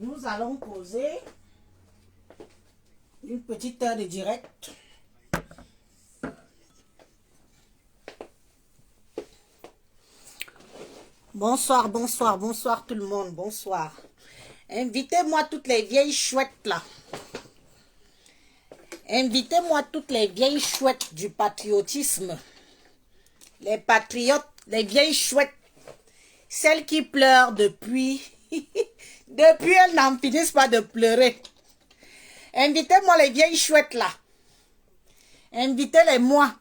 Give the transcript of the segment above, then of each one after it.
Nous allons poser une petite heure de direct. Bonsoir, bonsoir, bonsoir tout le monde, bonsoir. Invitez-moi toutes les vieilles chouettes là. Invitez-moi toutes les vieilles chouettes du patriotisme. Les patriotes, les vieilles chouettes. Celles qui pleurent depuis... depuis elles n'en finissent pas de pleurer. Invitez-moi les vieilles chouettes là. Invitez-les-moi.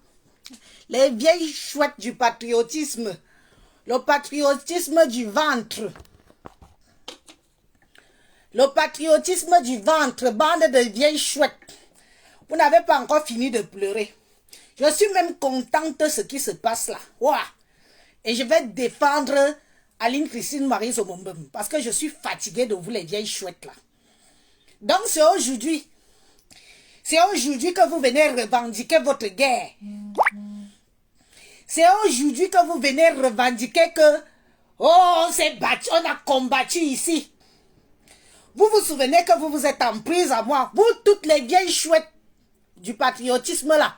Les vieilles chouettes du patriotisme. Le patriotisme du ventre. Le patriotisme du ventre. Bande de vieilles chouettes. Vous n'avez pas encore fini de pleurer. Je suis même contente de ce qui se passe là. Ouah. Et je vais défendre Aline Christine Marie Zomombem. Parce que je suis fatiguée de vous les vieilles chouettes là. Donc c'est aujourd'hui. C'est aujourd'hui que vous venez revendiquer votre guerre. C'est aujourd'hui que vous venez revendiquer que oh, on s'est battu, on a combattu ici. Vous vous souvenez que vous vous êtes en prise à moi. Vous toutes les vieilles chouettes du patriotisme là.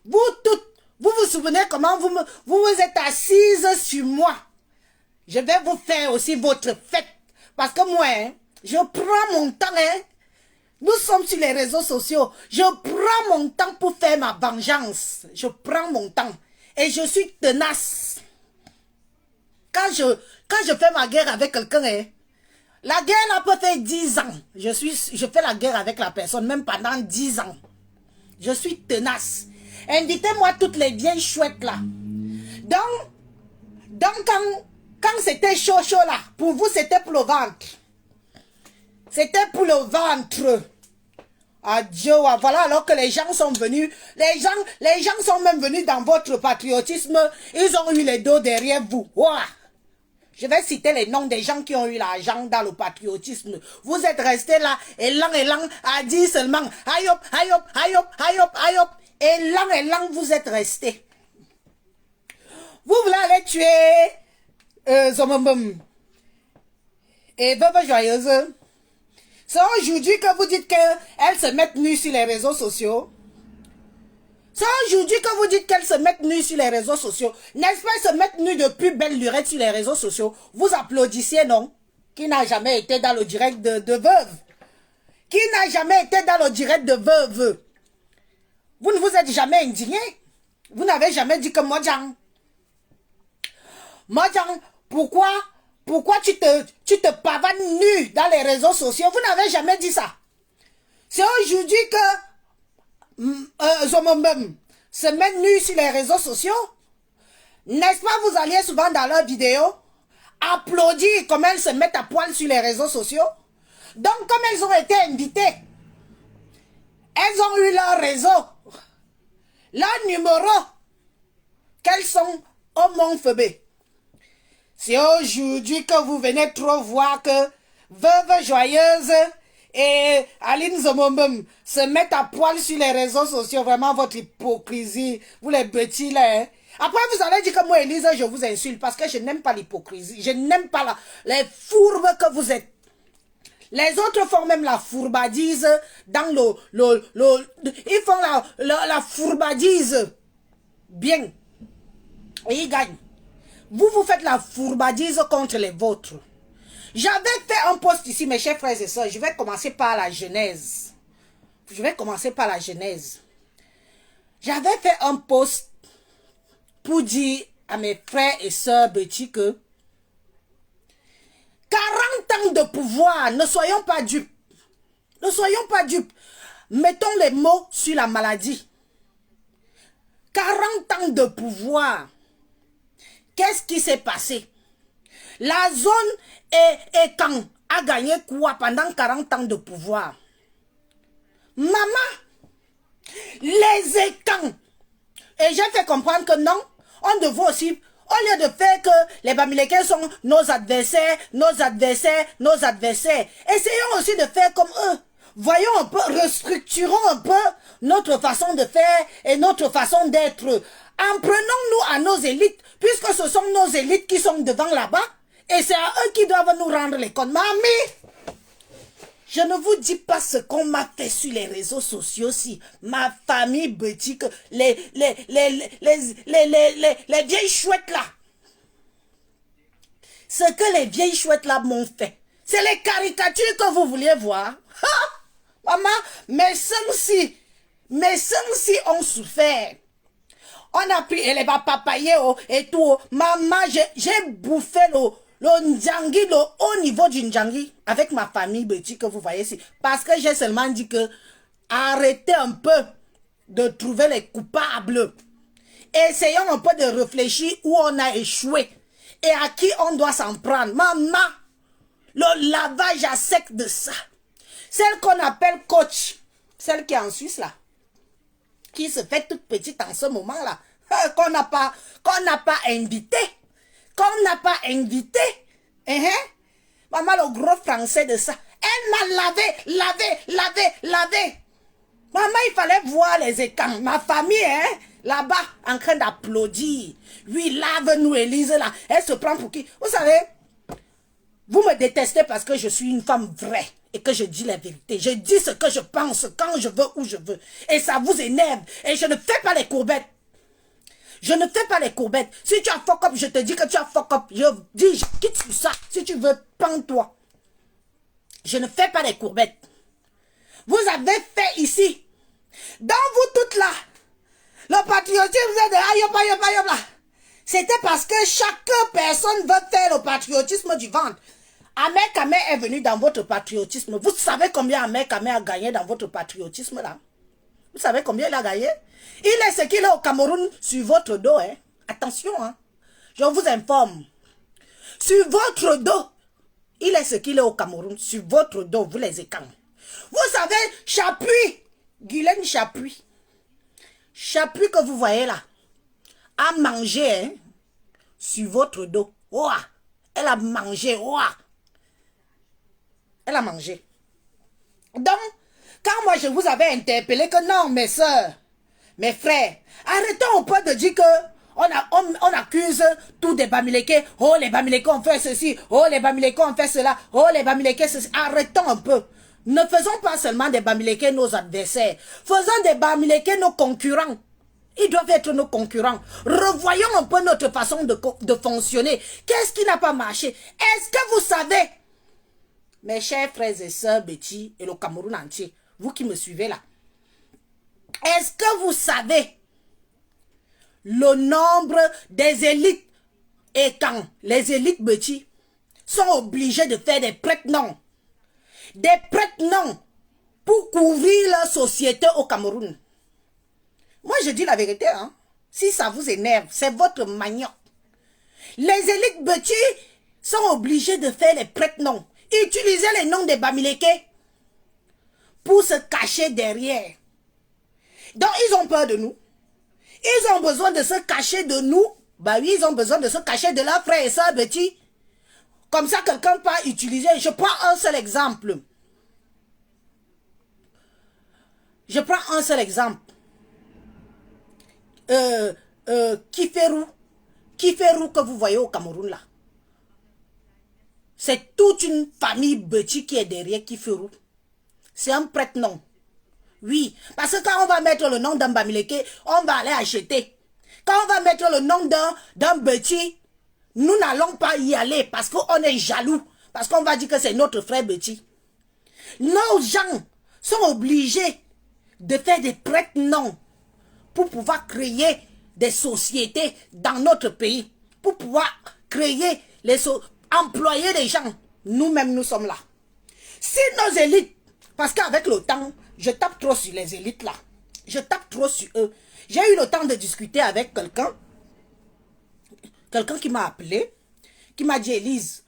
Vous toutes, vous vous souvenez comment vous vous êtes assises sur moi. Je vais vous faire aussi votre fête. Parce que moi, hein, je prends mon temps. Hein. Nous sommes sur les réseaux sociaux. Je prends mon temps pour faire ma vengeance. Je prends mon temps. Et je suis tenace. Quand je fais ma guerre avec quelqu'un, hein, la guerre là peut faire 10 ans. Je fais la guerre avec la personne, même pendant 10 ans. Je suis tenace. Invitez-moi toutes les vieilles chouettes là. Donc quand c'était chaud là, pour vous c'était pour le ventre. C'était pour le ventre. Adieu, voilà, alors que les gens sont venus, les gens sont même venus dans votre patriotisme, ils ont eu les dos derrière vous. Ouah. Je vais citer les noms des gens qui ont eu l'argent dans le patriotisme. Vous êtes restés là, élan, à dire seulement, aïe hop, aïe hop, aïe hop, aïe hop, aïe hop, élan, vous êtes restés. Vous voulez aller tuer Zomombem et Veuve Joyeuse. C'est aujourd'hui que vous dites qu'elles se mettent nues sur les réseaux sociaux. C'est aujourd'hui que vous dites qu'elles se mettent nues sur les réseaux sociaux. N'est-ce pas, elles se mettent nues de plus belle lurette sur les réseaux sociaux. Vous applaudissiez, non? Qui n'a jamais été dans le direct de Veuve? Qui n'a jamais été dans le direct de Veuve? Vous ne vous êtes jamais indigné? Vous n'avez jamais dit que Mojang, pourquoi tu te pavanes nu dans les réseaux sociaux? Vous n'avez jamais dit ça. C'est aujourd'hui que Zomombem se met nu sur les réseaux sociaux. N'est-ce pas, vous alliez souvent dans leurs vidéos applaudir comme elles se mettent à poil sur les réseaux sociaux. Donc comme elles ont été invitées, elles ont eu leur réseau, leur numéro, qu'elles sont au Mont Febé. C'est aujourd'hui que vous venez trop voir que Veuve Joyeuse et Aline Zomombem se mettent à poil sur les réseaux sociaux. Vraiment votre hypocrisie, vous les petits là. Hein? Après vous allez dire que moi Elise je vous insulte parce que je n'aime pas l'hypocrisie. Je n'aime pas les fourbes que vous êtes. Les autres font même la fourbadise dans ils font la fourbadise bien. Et ils gagnent. Vous faites la fourbadise contre les vôtres. J'avais fait un post ici, mes chers frères et sœurs. Je vais commencer par la genèse. J'avais fait un post pour dire à mes frères et sœurs petits que 40 ans de pouvoir, ne soyons pas dupes. Ne soyons pas dupes. Mettons les mots sur la maladie. 40 ans de pouvoir. Qu'est-ce qui s'est passé? La zone Écan a gagné quoi pendant 40 ans de pouvoir? Maman, les Écans. Et j'ai fait comprendre que non, on devrait aussi, au lieu de faire que les Bamileke sont nos adversaires, essayons aussi de faire comme eux. Voyons un peu, restructurons un peu notre façon de faire et notre façon d'être. En prenons-nous à nos élites, puisque ce sont nos élites qui sont devant là-bas, et c'est à eux qui doivent nous rendre les comptes. Mamie, Je ne vous dis pas ce qu'on m'a fait sur les réseaux sociaux si ma famille boutique, les vieilles chouettes là. Ce que les vieilles chouettes là m'ont fait. C'est les caricatures que vous vouliez voir. Ha! Maman, mes sons-ci ont souffert. On a pris les papayes et tout. Maman, j'ai bouffé le ndjangi, le haut niveau du ndjangi avec ma famille petit que vous voyez ici. Parce que j'ai seulement dit que arrêtez un peu de trouver les coupables. Essayons un peu de réfléchir où on a échoué et à qui on doit s'en prendre. Maman, le lavage à sec de ça. Celle qu'on appelle coach, celle qui est en Suisse là, qui se fait toute petite en ce moment là, qu'on n'a pas invité. Qu'on n'a pas invité. Maman, le gros français de ça. Elle m'a lavé. Maman, il fallait voir les écrans. Ma famille, là-bas, en train d'applaudir. Oui, lave-nous, Élise, là. Elle se prend pour qui? Vous savez, vous me détestez parce que je suis une femme vraie et que je dis la vérité. Je dis ce que je pense, quand je veux, où je veux. Et ça vous énerve. Et je ne fais pas les courbettes. Je ne fais pas les courbettes. Si tu as fuck up, je te dis que tu as fuck up. Je dis, quitte ça. Si tu veux, pends-toi. Je ne fais pas les courbettes. Vous avez fait ici, dans vous toutes là, le patriotisme de ayop là. C'était parce que chaque personne veut faire le patriotisme du ventre. Ahmed Kamé est venu dans votre patriotisme. Vous savez combien Ahmed Kamé a gagné dans votre patriotisme là? Vous savez combien il a gagné? Il est ce qu'il est au Cameroun sur votre dos. Attention, je vous informe. Sur votre dos, il est ce qu'il est au Cameroun. Sur votre dos, vous les écans. Vous savez, Chapuis, Guylaine Chapuis que vous voyez là, a mangé sur votre dos. Ouah, elle a mangé. Ouah. Elle a mangé. Donc, quand moi je vous avais interpellé que non, mes soeurs, mes frères, arrêtons un peu de dire que on accuse tous des Bamileke. Oh, les Bamileke ont fait ceci. Oh, les Bamileke ont fait cela. Oh, les Bamileke ceci. Arrêtons un peu. Ne faisons pas seulement des Bamileke nos adversaires. Faisons des Bamileke nos concurrents. Ils doivent être nos concurrents. Revoyons un peu notre façon de fonctionner. Qu'est-ce qui n'a pas marché? Est-ce que vous savez, mes chers frères et sœurs Betty et le Cameroun entier, vous qui me suivez là, est-ce que vous savez le nombre des élites et quand les élites Betty sont obligés de faire des prête-noms? Des prête-noms pour couvrir leur société au Cameroun. Moi, je dis la vérité, si ça vous énerve, c'est votre manioc. Les élites Betty sont obligés de faire les prête-noms. Utiliser les noms des Bamileke pour se cacher derrière. Donc, ils ont peur de nous. Ils ont besoin de se cacher de nous. Bah oui, ils ont besoin de se cacher de leurs frères et sœurs Betty. Comme ça, quelqu'un peut utiliser. Je prends un seul exemple. Kiferou que vous voyez au Cameroun là. C'est toute une famille Betty qui est derrière Kiferou. C'est un prête-nom. Oui, parce que quand on va mettre le nom d'un Bamileke, on va aller acheter. Quand on va mettre le nom d'un Betty, nous n'allons pas y aller parce qu'on est jaloux. Parce qu'on va dire que c'est notre frère Betty. Nos gens sont obligés de faire des prête-noms pour pouvoir créer des sociétés dans notre pays. Pour pouvoir créer employer des gens. Nous-mêmes, nous sommes là. Si nos élites, parce qu'avec le temps, je tape trop sur les élites là. Je tape trop sur eux. J'ai eu le temps de discuter avec quelqu'un. Quelqu'un qui m'a appelé. Qui m'a dit, Élise,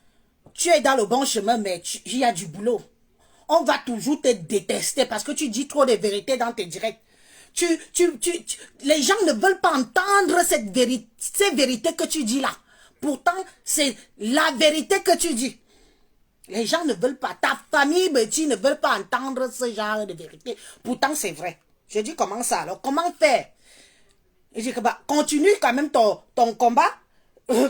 tu es dans le bon chemin, mais il y a du boulot. On va toujours te détester parce que tu dis trop de vérités dans tes directs. Les gens ne veulent pas entendre ces vérités que tu dis là. Pourtant, c'est la vérité que tu dis. Les gens ne veulent pas. Ta famille, Betty, ne veulent pas entendre ce genre de vérité. Pourtant, c'est vrai. Je dis, comment ça alors? Comment faire? Je dis que bah, continue quand même ton combat.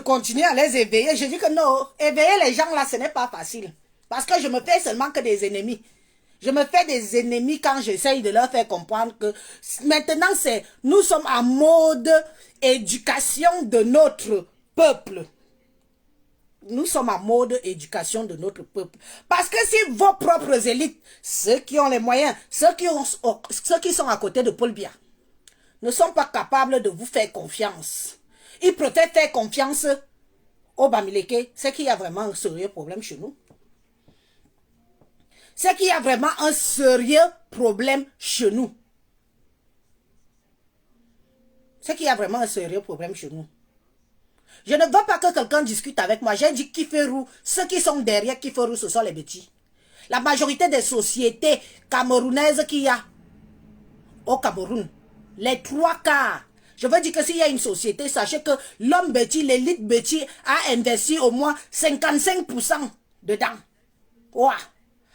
Continue à les éveiller. Je dis que non, éveiller les gens là, ce n'est pas facile. Parce que je me fais seulement que des ennemis. Je me fais des ennemis quand j'essaye de leur faire comprendre que maintenant, nous sommes en mode éducation de notre peuple. Nous sommes en mode éducation de notre peuple. Parce que si vos propres élites, ceux qui ont les moyens, ceux qui sont à côté de Paul Biya, ne sont pas capables de vous faire confiance, ils préfèrent faire confiance au Bamileke, c'est qu'il y a vraiment un sérieux problème chez nous. C'est qu'il y a vraiment un sérieux problème chez nous. C'est qu'il y a vraiment un sérieux problème chez nous. Je ne veux pas que quelqu'un discute avec moi. J'ai dit Kiferou, ceux qui sont derrière Kiferou, ce sont les petits. La majorité des sociétés camerounaises qu'il y a au Cameroun, les 3 quarts, je veux dire que s'il y a une société, sachez que l'homme petit, l'élite petit a investi au moins 55% dedans. Wow.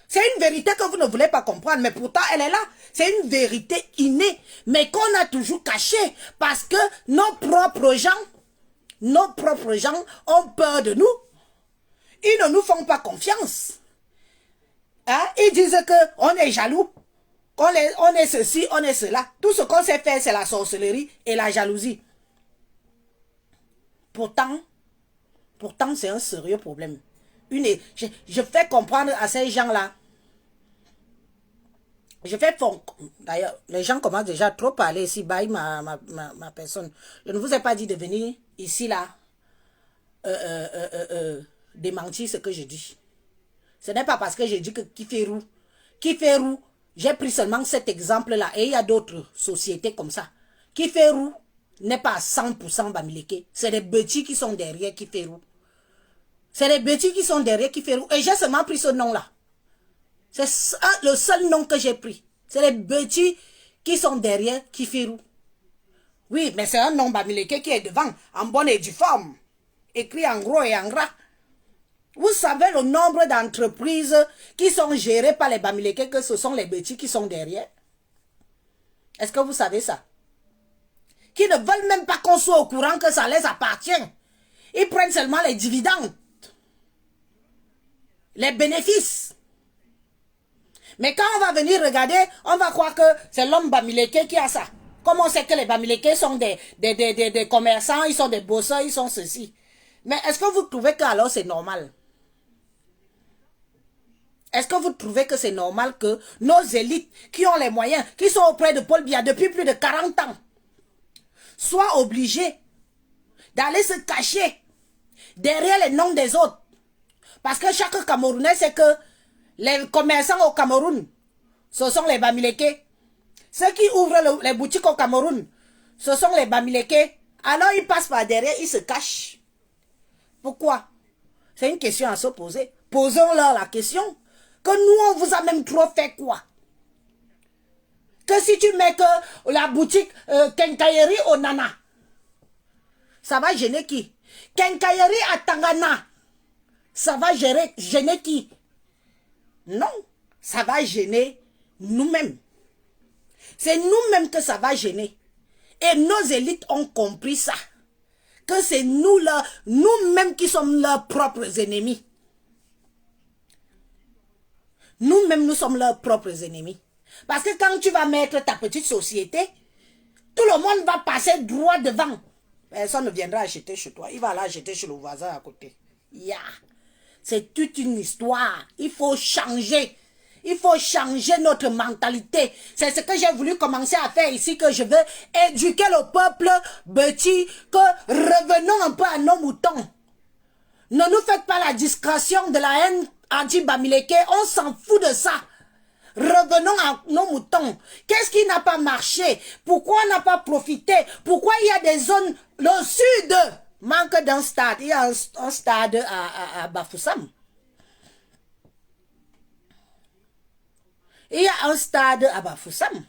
C'est une vérité que vous ne voulez pas comprendre, mais pourtant elle est là. C'est une vérité innée, mais qu'on a toujours cachée parce que nos propres gens ont peur de nous. Ils ne nous font pas confiance. Hein? Ils disent qu'on est jaloux. On est ceci, on est cela. Tout ce qu'on sait faire, c'est la sorcellerie et la jalousie. Pourtant, c'est un sérieux problème. Je fais comprendre à ces gens-là. D'ailleurs, les gens commencent déjà à trop parler ici, by ma personne. Je ne vous ai pas dit de venir ici, là, démentir ce que je dis. Ce n'est pas parce que j'ai dit que Kiferou, j'ai pris seulement cet exemple-là, et il y a d'autres sociétés comme ça. Kiferou n'est pas à 100% Bamileke. C'est les petits qui sont derrière Kiferou. C'est les petits qui sont derrière Kiferou. Et j'ai seulement pris ce nom-là. C'est le seul nom que j'ai pris. C'est les petits qui sont derrière Kiferou. Oui, mais c'est un nom Bamileke qui est devant, en bonne et due forme. Écrit en gros et en gras. Vous savez le nombre d'entreprises qui sont gérées par les Bamileke, que ce sont les petits qui sont derrière? Est-ce que vous savez ça? Qui ne veulent même pas qu'on soit au courant que ça les appartient. Ils prennent seulement les dividendes. Les bénéfices. Mais quand on va venir regarder, on va croire que c'est l'homme Bamileke qui a ça. Comment on sait que les Bamileke sont des commerçants, ils sont des bosseurs, ils sont ceci. Mais est-ce que vous trouvez que alors c'est normal? Est-ce que vous trouvez que c'est normal que nos élites qui ont les moyens, qui sont auprès de Paul Biya depuis plus de 40 ans, soient obligés d'aller se cacher derrière les noms des autres? Parce que chaque Camerounais sait que les commerçants au Cameroun, ce sont les Bamileke. Ceux qui ouvrent les boutiques au Cameroun, ce sont les Bamileke. Alors ils passent par derrière, ils se cachent. Pourquoi? C'est une question à se poser. Posons-leur la question. Que nous, on vous a même trop fait quoi? Que si tu mets que la boutique Quincaillerie au Nana, ça va gêner qui? Quincaillerie à Tangana, ça va gêner qui? Non, ça va gêner nous-mêmes. C'est nous-mêmes que ça va gêner. Et nos élites ont compris ça. Que c'est nous-mêmes qui sommes leurs propres ennemis. Nous-mêmes, nous sommes leurs propres ennemis. Parce que quand tu vas mettre ta petite société, tout le monde va passer droit devant. Personne ne viendra acheter chez toi. Il va aller acheter chez le voisin à côté. Yeah. C'est toute une histoire. Il faut changer. Il faut changer notre mentalité. C'est ce que j'ai voulu commencer à faire ici, que je veux éduquer le peuple petit, que revenons un peu à nos moutons. Ne nous faites pas la discrétion de la haine anti-Bamileke, on s'en fout de ça. Revenons à nos moutons. Qu'est-ce qui n'a pas marché? Pourquoi on n'a pas profité? Pourquoi il y a des zones, le sud manque d'un stade? Il y a un stade à Bafoussam. Il y a un stade à Bafoussam.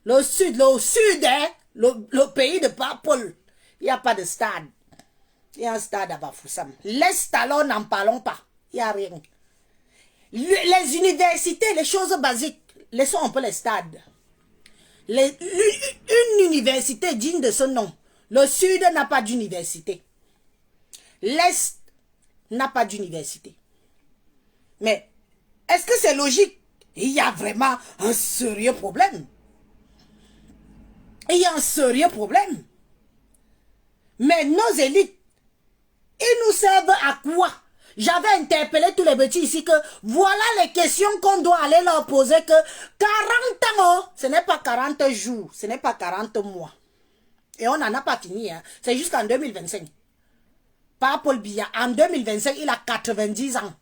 Le sud, hein, le pays de Paul, il n'y a pas de stade. Il y a un stade à Bafoussam. L'Est, alors, n'en parlons pas. Il n'y a rien. Les universités, les choses basiques, laissons un peu les stades. Une université digne de ce nom. Le Sud n'a pas d'université. L'Est n'a pas d'université. Mais, est-ce que c'est logique Il y a vraiment un sérieux problème. Il y a un sérieux problème. Mais nos élites, ils nous servent à quoi? J'avais interpellé tous les petits ici que voilà les questions qu'on doit aller leur poser, que 40 ans, oh, ce n'est pas 40 jours, ce n'est pas 40 mois. Et on n'en a pas fini, hein. C'est jusqu'en 2025. Pas Paul Biya. En 2025, il a 90 ans.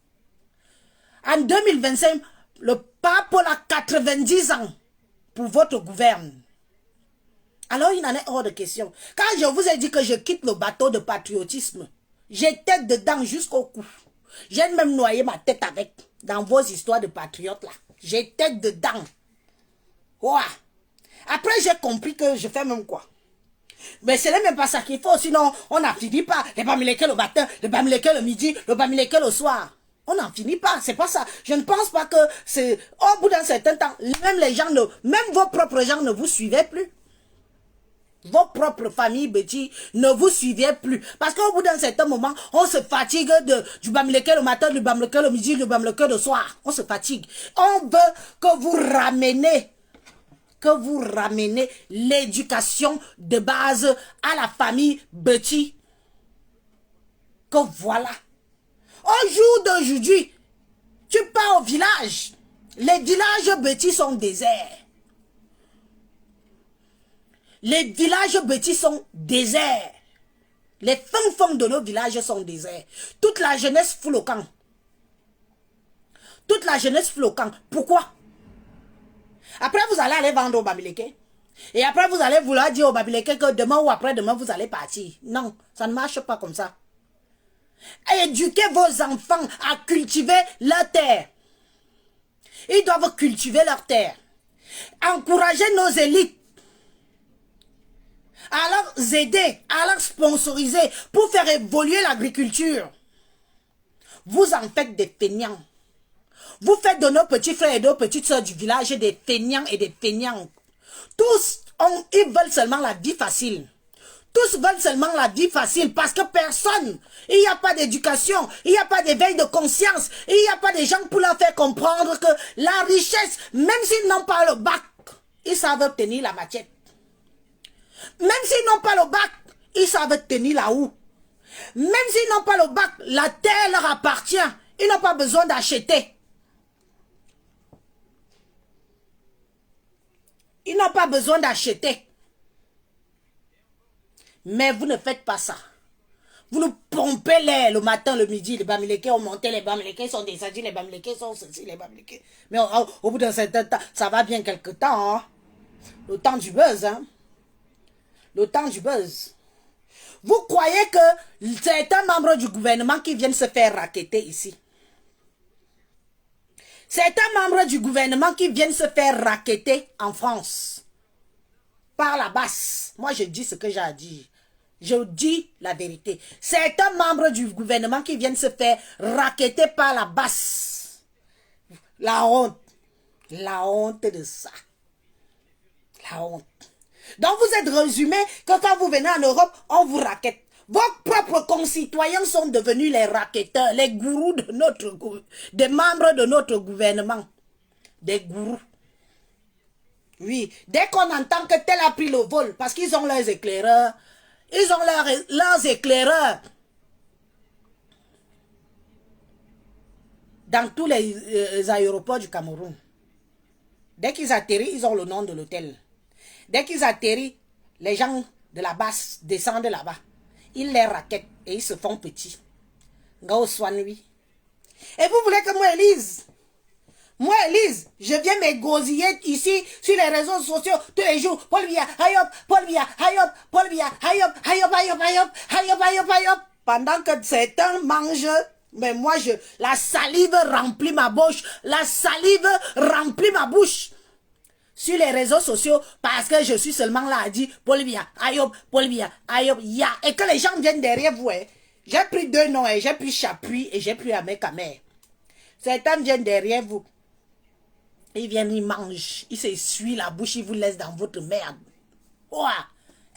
En 2025, le pape Paul a 90 ans pour votre gouvernement. Alors il n'en est hors de question. Quand je vous ai dit que je quitte le bateau de patriotisme, j'étais dedans jusqu'au cou. J'ai même noyé ma tête avec dans vos histoires de patriotes là. J'étais dedans. Ouah. Après j'ai compris que je fais même quoi. Mais ce n'est même pas ça qu'il faut, sinon on n'en finit pas. Les bamileke le matin, les bamileke le midi, le bamileke le soir. On n'en finit pas, c'est pas ça. Je ne pense pas que c'est... Au bout d'un certain temps, même les gens, même vos propres gens ne vous suivaient plus. Vos propres familles, Betty, ne vous suivaient plus. Parce qu'au bout d'un certain moment, on se fatigue du bamileke le matin, du bamileke le midi, du bamileke le soir. On se fatigue. On veut que vous ramenez l'éducation de base à la famille Betty. Que voilà. Au jour d'aujourd'hui, tu pars au village. Les villages Betty sont déserts. Les villages petits sont déserts. Les fins de nos villages sont déserts. Toute la jeunesse fout le camp. Toute la jeunesse fout le camp. Pourquoi? Après, vous allez aller vendre au Bamileke. Et après, vous allez vouloir dire au Bamileke que demain ou après-demain, vous allez partir. Non, ça ne marche pas comme ça. Éduquez vos enfants à cultiver leur terre. Ils doivent cultiver leur terre. Encouragez nos élites à leur aider, à leur sponsoriser pour faire évoluer l'agriculture. Vous en faites des feignants. Vous faites de nos petits frères et de nos petites soeurs du village des feignants et des feignantes. Tous, ils veulent seulement la vie facile. Tous veulent seulement la vie facile parce que personne, il n'y a pas d'éducation, il n'y a pas d'éveil de conscience, il n'y a pas de gens pour leur faire comprendre que la richesse, même s'ils n'ont pas le bac, ils savent obtenir la machette. Même s'ils n'ont pas le bac, ils savent tenir la houe. Même s'ils n'ont pas le bac, la terre leur appartient. Ils n'ont pas besoin d'acheter. Ils n'ont pas besoin d'acheter. Mais vous ne faites pas ça. Vous nous pompez l'air le matin, le midi. Les bamileke ont monté, les bamileke sont descendus, les bamileke sont ceci, les bamileke. Mais au bout d'un certain temps, ça va bien quelque temps. Hein? Le temps du buzz, hein? Le temps du buzz. Vous croyez que certains membres du gouvernement qui viennent se faire racketter ici, certains membres du gouvernement qui viennent se faire racketter en France, par la basse, moi je dis ce que j'ai à dire, je dis la vérité, certains membres du gouvernement qui viennent se faire racketter par la basse, la honte de ça, la honte. Donc vous êtes résumé que quand vous venez en Europe, on vous raquette. Vos propres concitoyens sont devenus les racketteurs, les gourous de des membres de notre gouvernement. Des gourous. Oui, dès qu'on entend que tel a pris le vol, parce qu'ils ont leurs éclaireurs, ils ont leurs éclaireurs. Dans tous les aéroports du Cameroun. Dès qu'ils atterrissent, ils ont le nom de l'hôtel. Dès qu'ils atterrissent, les gens de la base descendent là-bas. Ils les raquettent et ils se font petits. Ngao Swanui. Et vous voulez que moi, Élise, je viens m'égosiller ici sur les réseaux sociaux tous les jours. Paul Biya, hayop, Paul Biya, hayop, Paul Biya, hayop, hayop, hayop, hayop, hayop, hayop, hayop. Pendant que certains mangent, mais moi, la salive remplit ma bouche. La salive remplit ma bouche. Sur les réseaux sociaux, parce que je suis seulement là à dire Paul Biya, Ayob, Paul Biya, Ayob, Ya. Et que les gens viennent derrière vous. Hein. J'ai pris deux noms, hein. J'ai pris Chapuis et j'ai pris Amekamer. Certains viennent derrière vous. Ils viennent, ils mangent, ils s'essuient la bouche, ils vous laissent dans votre merde. Ouah.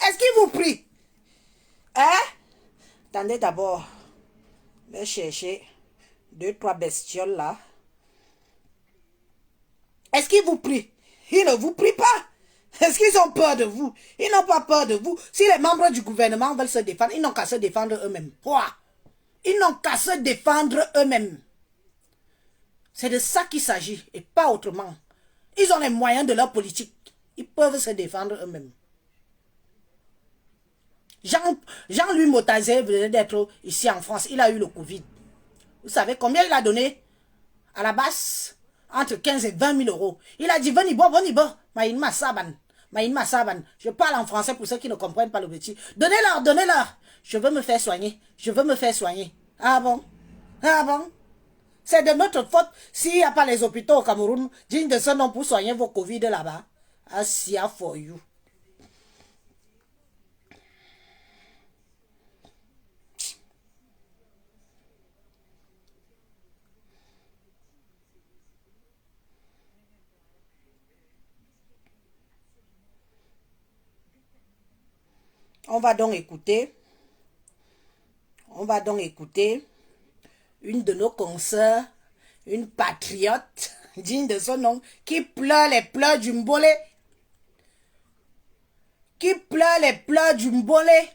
Est-ce qu'ils vous prient? Hein? Attendez d'abord. Je vais chercher 2-3 bestioles là. Est-ce qu'ils vous prient? Ils ne vous prient pas. Est-ce qu'ils ont peur de vous? Ils n'ont pas peur de vous. Si les membres du gouvernement veulent se défendre, ils n'ont qu'à se défendre eux-mêmes. Quoi? Ils n'ont qu'à se défendre eux-mêmes. C'est de ça qu'il s'agit et pas autrement. Ils ont les moyens de leur politique. Ils peuvent se défendre eux-mêmes. Jean-Louis Motazé venait d'être ici en France. Il a eu le Covid. Vous savez combien il a donné à la base? Entre 15 et 20 000 euros. Il a dit, venez bon, Maïnma Saban. Maïnma Saban. Je parle en français pour ceux qui ne comprennent pas le petit. Donnez-leur, donnez-leur. Je veux me faire soigner. Je veux me faire soigner. Ah bon? Ah bon? C'est de notre faute s'il n'y a pas les hôpitaux au Cameroun dignes de ce nom pour soigner vos Covid là-bas. Asia for you. On va donc écouter une de nos consoeurs, une patriote digne de son nom, qui pleure les pleurs du mbolé. Qui pleure les pleurs du mbolé.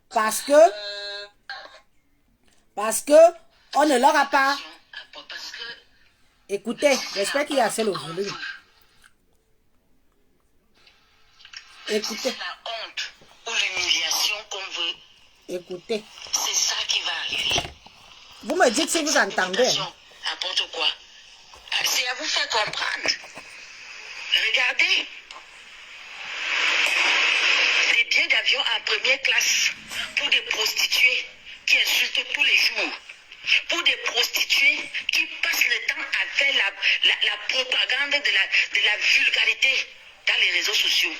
Parce que on ne leur a pas. Écoutez, j'espère qu'il y a assez le volume. Écoutez. La honte ou l'humiliation qu'on veut. Écoutez. C'est ça qui va arriver. Vous me dites si vous entendez. N'importe quoi. C'est à vous faire comprendre. Regardez. Des billets d'avion en première classe pour des prostituées qui insultent tous les jours. Pour des prostituées qui passent le temps à faire la propagande de la vulgarité dans les réseaux sociaux.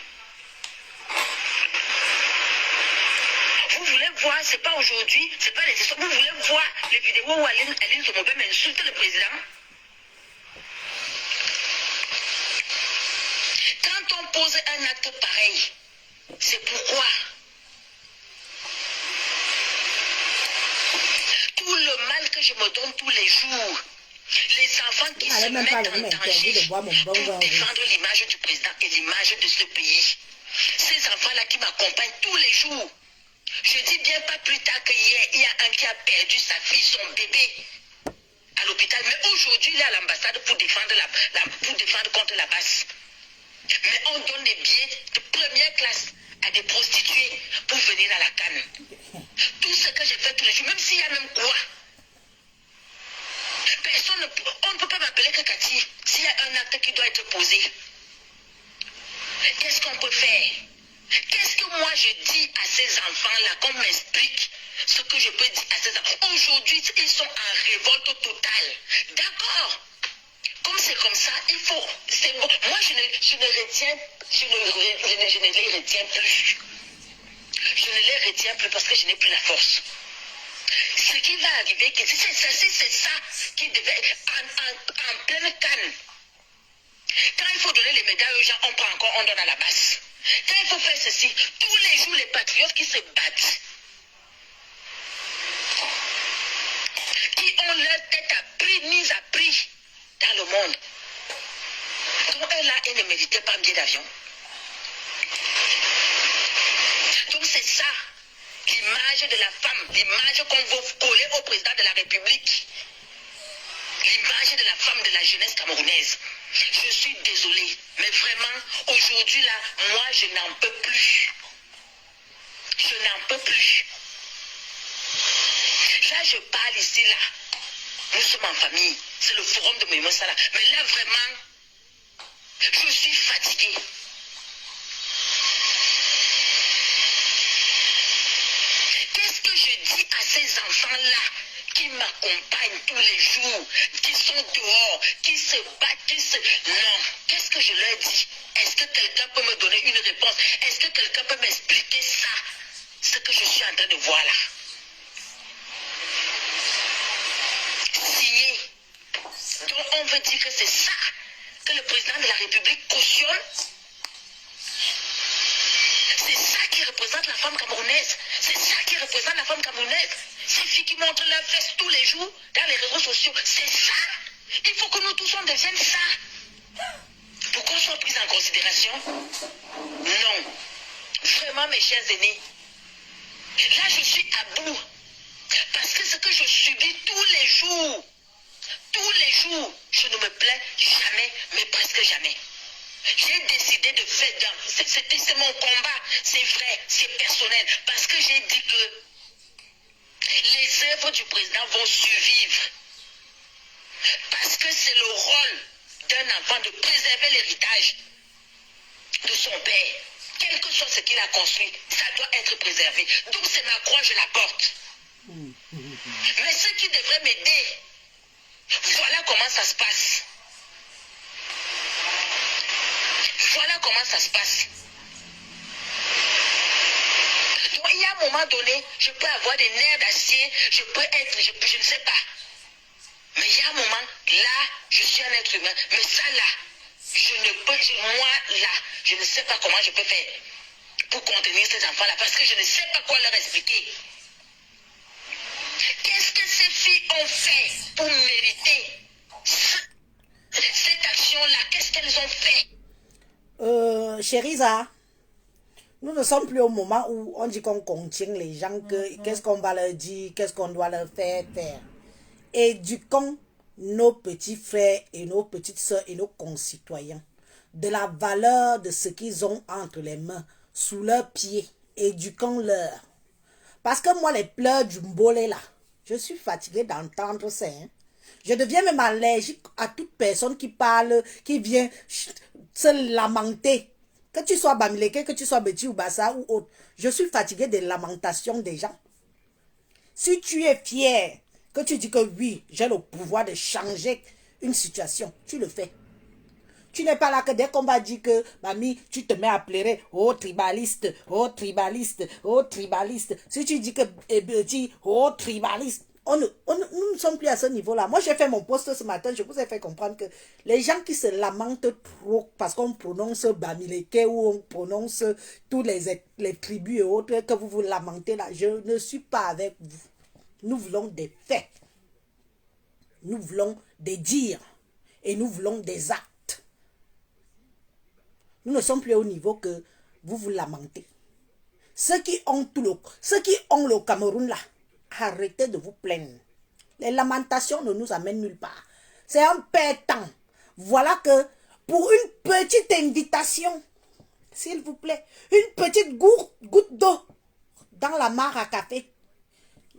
Vous voulez voir, c'est pas aujourd'hui, c'est pas les histoires. Vous voulez voir les vidéos où Aline Somobé insulte le président? Quand on pose un acte pareil, c'est pourquoi tout le mal que je me donne tous les jours, les enfants qui se mettent en danger pour défendre l'image du président et l'image de ce pays. Ces enfants-là qui m'accompagnent tous les jours. Je dis bien pas plus tard qu'hier, il y a un qui a perdu sa fille, son bébé, à l'hôpital. Mais aujourd'hui, il est à l'ambassade pour défendre contre la basse. Mais on donne des billets de première classe à des prostituées pour venir à la canne. Tout ce que j'ai fait tous les jours, même s'il y a même quoi. On ne peut pas m'appeler que Cathy s'il y a un acte qui doit être posé. Qu'est-ce qu'on peut faire? Qu'est-ce que moi je dis à ces enfants-là, qu'on m'explique ce que je peux dire à ces enfants? Aujourd'hui, ils sont en révolte totale. D'accord? Comme c'est comme ça, il faut... Bon. Moi, je ne les retiens plus. Je ne les retiens plus parce que je n'ai plus la force. Ce qui va arriver, c'est ça qui devait... En pleine canne. Quand il faut donner les médailles aux gens, on donne à la base. Quand il faut faire ceci, tous les jours, les patriotes qui se battent, qui ont leur tête mise à prix dans le monde, donc eux là, ils ne méritaient pas un billet d'avion. Donc c'est ça, l'image de la femme, l'image qu'on veut coller au président de la République, l'image de la femme de la jeunesse camerounaise. Je suis désolée, mais vraiment, aujourd'hui là, moi je n'en peux plus. Je n'en peux plus. Là, je parle ici, là. Nous sommes en famille. C'est le forum de Moïse Salah. Mais là, vraiment, je suis fatiguée. Qu'est-ce que je dis à ces enfants-là qui m'accompagnent tous les jours, qui sont dehors, qui se battent, Non. Qu'est-ce que je leur dis? Est-ce que quelqu'un peut me donner une réponse? Est-ce que quelqu'un peut m'expliquer ça? Ce que je suis en train de voir là. Signé. Donc on veut dire que c'est ça que le président de la République cautionne. C'est ça qui représente la femme camerounaise. C'est ça qui représente la femme camerounaise. Ces filles qui montrent leurs fesses tous les jours dans les réseaux sociaux. C'est ça. Il faut que nous tous on devienne ça. pour qu'on soit pris en considération? Non. Vraiment, mes chers aînés, là, je suis à bout. Parce que ce que je subis tous les jours, je ne me plains jamais, mais presque jamais. J'ai décidé de faire, c'est mon combat, c'est vrai, c'est personnel, parce que j'ai dit que les œuvres du président vont survivre. Parce que c'est le rôle d'un enfant de préserver l'héritage de son père. Quel que soit ce qu'il a construit, ça doit être préservé. Donc c'est ma croix, je la porte. Mais ceux qui devraient m'aider, voilà comment ça se passe. Voilà comment ça se passe. Il y a un moment donné, je peux avoir des nerfs d'acier, je peux être, je ne sais pas. Mais il y a un moment, là, je suis un être humain. Mais ça, là, je ne peux, moi, là, je ne sais pas comment je peux faire pour contenir ces enfants-là, parce que je ne sais pas quoi leur expliquer. Qu'est-ce que ces filles ont fait pour mériter cette action-là? Qu'est-ce qu'elles ont fait? Chérisa, nous ne sommes plus au moment où on dit qu'on contient les gens, qu'est-ce qu'on va leur dire, qu'est-ce qu'on doit leur faire. Éduquons nos petits frères et nos petites soeurs et nos concitoyens de la valeur de ce qu'ils ont entre les mains, sous leurs pieds. Éduquons-leur. Parce que moi, les pleurs du mbolé là, je suis fatiguée d'entendre ça. Hein. Je deviens même allergique à toute personne qui parle, qui vient se lamenter. Que tu sois Bamileke, que tu sois Betty ou Bassa ou autre. Je suis fatiguée des lamentations des gens. Si tu es fier, que tu dis que oui, j'ai le pouvoir de changer une situation, tu le fais. Tu n'es pas là que dès qu'on va dire que, mamie, tu te mets à pleurer, oh tribaliste, oh tribaliste, oh tribaliste. Si tu dis que, Betty, oh tribaliste, nous ne sommes plus à ce niveau-là. Moi, j'ai fait mon post ce matin, je vous ai fait comprendre que les gens qui se lamentent trop parce qu'on prononce Bamileke ou on prononce tous les tribus et autres que vous vous lamentez là, je ne suis pas avec vous. Nous voulons des faits. Nous voulons des dires. Et nous voulons des actes. Nous ne sommes plus au niveau que vous vous lamentez. Ceux qui ont le Cameroun là, arrêtez de vous plaindre. Les lamentations ne nous amènent nulle part. C'est un perdant. Voilà que pour une petite invitation, s'il vous plaît, une petite goutte d'eau dans la mare à café,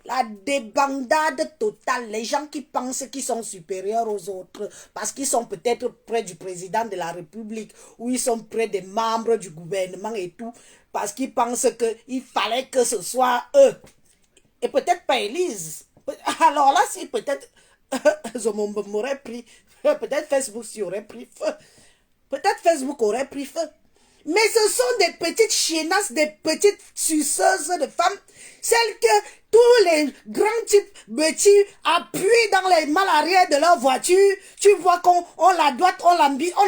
la débandade totale, les gens qui pensent qu'ils sont supérieurs aux autres parce qu'ils sont peut-être près du président de la République ou ils sont près des membres du gouvernement et tout, parce qu'ils pensent qu'il fallait que ce soit eux. Et peut-être pas Élise. Alors là, si peut-être Zomombo m'aurait pris, peut-être Facebook s'y aurait pris feu. Peut-être Facebook aurait pris feu. Mais ce sont des petites chiennasses, des petites suceuses de femmes, celles que tous les grands types petits appuient dans les malles arrière de leur voiture. Tu vois qu'on la doite, on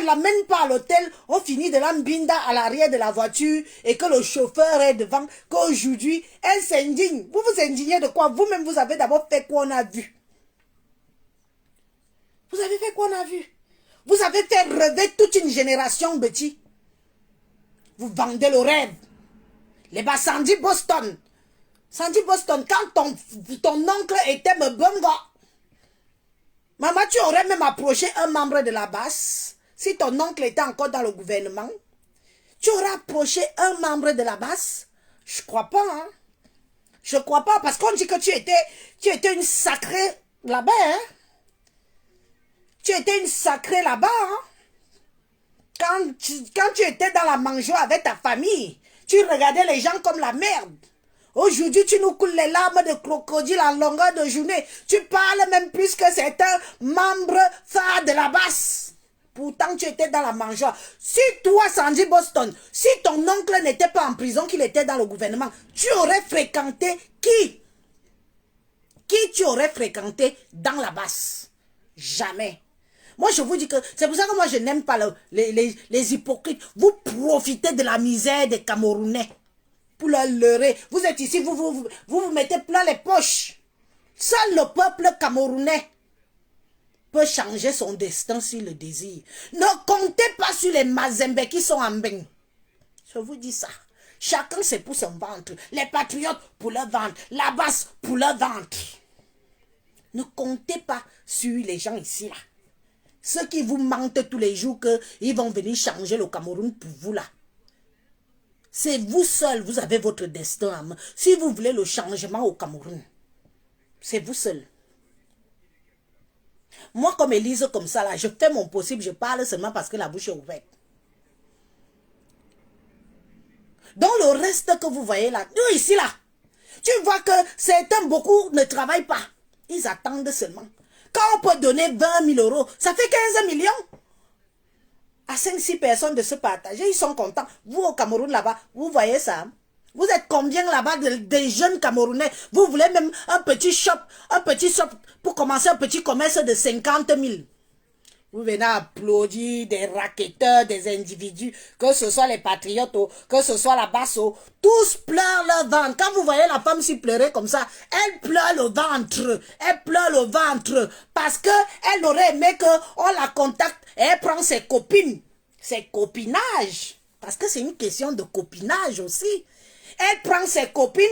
l'amène pas à l'hôtel, on finit de l'ambinda à l'arrière de la voiture et que le chauffeur est devant, qu'aujourd'hui, elle s'indigne. Vous vous indignez de quoi? Vous-même, vous avez d'abord fait quoi on a vu? Vous avez fait quoi on a vu? Vous avez fait rêver toute une génération, petits. Vous vendez le rêve. Les bas Sandy Boston. Sandy Boston, quand ton oncle était me bongo, maman, tu aurais même approché un membre de la base. Si ton oncle était encore dans le gouvernement, tu aurais approché un membre de la base. Je crois pas, hein. Je crois pas, parce qu'on dit que tu étais une sacrée là-bas, hein. Tu étais une sacrée là-bas, hein. Quand tu étais dans la mangeoire avec ta famille, tu regardais les gens comme la merde. Aujourd'hui, tu nous coules les larmes de crocodile en longueur de journée. Tu parles même plus que c'est un membre phare de la basse. Pourtant, tu étais dans la mangeoire. Si toi, Sandy Boston, si ton oncle n'était pas en prison, qu'il était dans le gouvernement, tu aurais fréquenté qui? Qui tu aurais fréquenté dans la basse? Jamais. Moi, je vous dis que c'est pour ça que moi, je n'aime pas les hypocrites. Vous profitez de la misère des Camerounais pour leur leurrer. Vous êtes ici, vous mettez plein les poches. Seul le peuple camerounais peut changer son destin s'il le désire. Ne comptez pas sur les Mazembe qui sont en bain. Je vous dis ça. Chacun c'est pour son ventre. Les patriotes pour leur ventre. La basse pour leur ventre. Ne comptez pas sur les gens ici là. Ceux qui vous mentent tous les jours qu'ils vont venir changer le Cameroun pour vous là. C'est vous seul, vous avez votre destin en main. Si vous voulez le changement au Cameroun, c'est vous seul. Moi, comme Élise, comme ça, là, je fais mon possible, je parle seulement parce que la bouche est ouverte. Donc, le reste que vous voyez là, nous ici, là, tu vois que certains, beaucoup ne travaillent pas. Ils attendent seulement. Quand on peut donner 20 000 euros, ça fait 15 millions. À 5-6 personnes de se partager, ils sont contents. Vous, au Cameroun, là-bas, vous voyez ça? Vous êtes combien là-bas des jeunes Camerounais? Vous voulez même un petit shop pour commencer un petit commerce de 50 000. Vous venez applaudir des racketteurs, des individus, que ce soit les patriotes, que ce soit la basse, tous pleurent leur ventre. Quand vous voyez la femme s'y pleurer comme ça, elle pleure le ventre. Elle pleure le ventre parce qu'elle aurait aimé qu'on la contacte et elle prend ses copines. C'est copinage. Parce que c'est une question de copinage aussi. Elle prend ses copines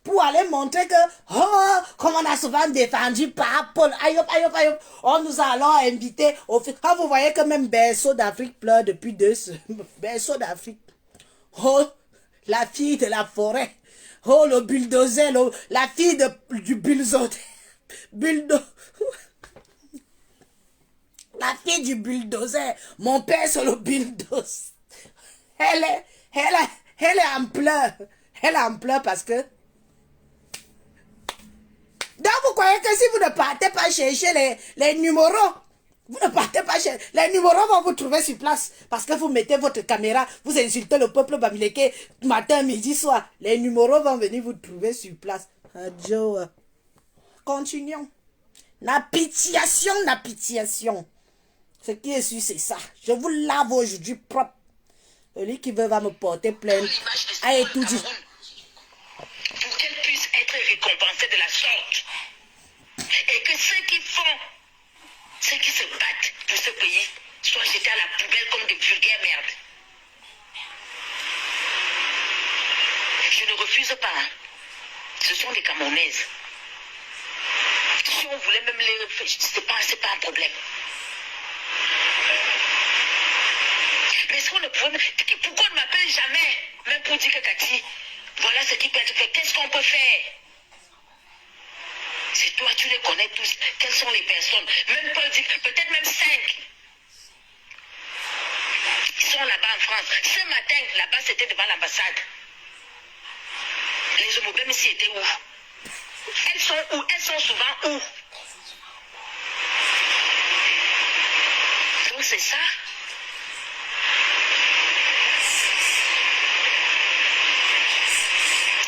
pour aller montrer que, oh, comme on a souvent défendu par Paul, aïe, on nous a alors invités au fait. Quand vous voyez que même Berceau d'Afrique pleure depuis 2 semaines, Berceau d'Afrique, oh, la fille de la forêt, oh, le bulldozer, la fille du bulldozer, la fille du bulldozer, mon père c'est le bulldozer, elle est en pleurs, elle est en pleurs parce que donc vous croyez que si vous ne partez pas chercher les numéros, vous ne partez pas chercher, les numéros vont vous trouver sur place. Parce que vous mettez votre caméra, vous insultez le peuple bamileke matin, midi, soir. Les numéros vont venir vous trouver sur place. Adieu. Continuons. Napitiation. Ce qui est sûr, c'est ça. Je vous lave aujourd'hui propre. Celui qui veut va me porter plainte. Allez, tout dit. Pour qu'elle puisse être récompensée de la sorte. Et que ceux qui se battent pour ce pays, soient jetés à la poubelle comme des vulgaires merdes. Je ne refuse pas. Hein. Ce sont des Camerounaises. Si on voulait même les réfléchir, c'est pas un problème. Mais est-ce qu'on ne pouvait... Pourquoi on ne m'appelle jamais? Même pour dire que Cathy, voilà ce qui peut être fait. Qu'est-ce qu'on peut faire? C'est toi, tu les connais tous. Quelles sont les personnes? Même Paul dit, peut-être même 5. Ils sont là-bas en France. Ce matin, là-bas, c'était devant l'ambassade. Les homobèmes ici étaient où? Elles sont où? Elles sont souvent où? Donc c'est ça.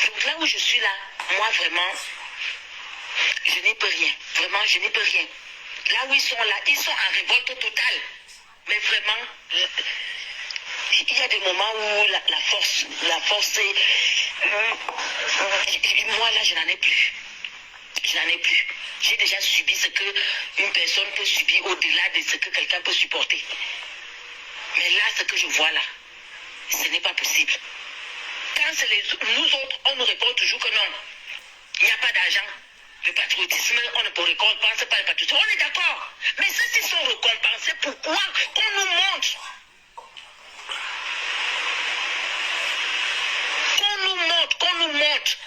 Donc là où je suis là, moi vraiment, je n'y peux rien. Vraiment, je n'y peux rien. Là où ils sont là, ils sont en révolte totale. Mais vraiment, il y a des moments où la force est... moi là, je n'en ai plus. Je n'en ai plus. J'ai déjà subi ce qu'une personne peut subir au-delà de ce que quelqu'un peut supporter. Mais là, ce que je vois là, ce n'est pas possible. Quand c'est nous autres, on nous répond toujours que non. Il n'y a pas d'argent. Le patriotisme, on ne peut récompenser pas le patriotisme. On est d'accord. Mais ceux-ci sont récompensés. Pourquoi? Qu'on nous montre. Qu'on nous montre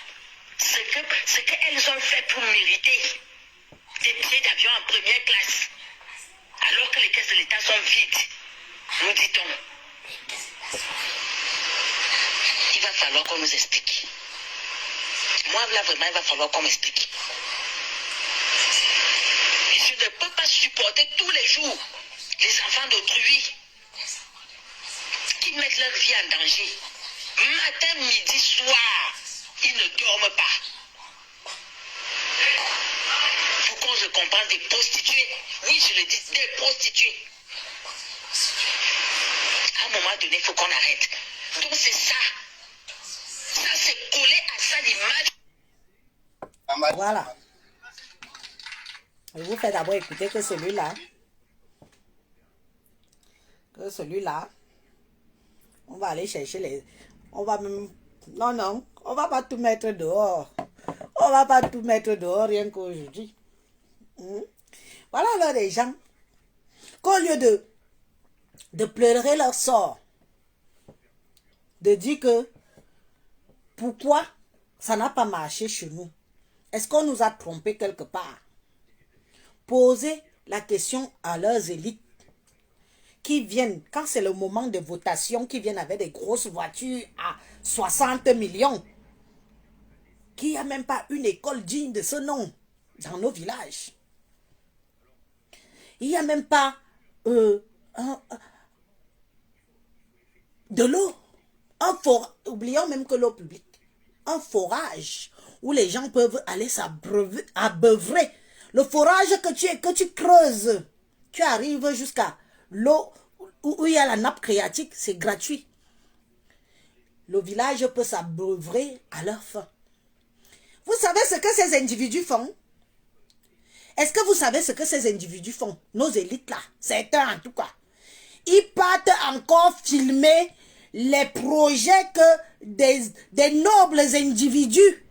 ce qu'elles ont fait pour mériter des billets d'avion en première classe. Alors que les caisses de l'État sont vides. Nous dit-on. Il va falloir qu'on nous explique. Moi, là, vraiment, il va falloir qu'on m'explique. Je ne peux pas supporter tous les jours les enfants d'autrui qui mettent leur vie en danger. Matin, midi, soir, ils ne dorment pas. Pour qu'on récompense des prostituées. Oui, je le dis, des prostituées. À un moment donné, il faut qu'on arrête. Donc c'est ça. Ça, c'est collé à ça l'image. Voilà. Je vous fais d'abord écouter que celui-là, celui-là, on va aller chercher les... On va même... Non, non, on va pas tout mettre dehors. On va pas tout mettre dehors rien qu'aujourd'hui. Voilà alors les gens qu'au lieu de pleurer leur sort, de dire que pourquoi ça n'a pas marché chez nous, est-ce qu'on nous a trompé quelque part? Poser la question à leurs élites qui viennent, quand c'est le moment de votation, qui viennent avec des grosses voitures à 60 millions, qu'il n'y a même pas une école digne de ce nom dans nos villages. Il n'y a même pas de l'eau. Oublions même que l'eau publique. Un forage où les gens peuvent aller s'abeuvrer. Le forage que tu creuses, tu arrives jusqu'à l'eau où il y a la nappe phréatique, c'est gratuit. Le village peut s'abeuvrer à leur faim. Vous savez ce que ces individus font? Est-ce que vous savez ce que ces individus font? Nos élites là, certains en tout cas. Ils partent encore filmer les projets que des nobles individus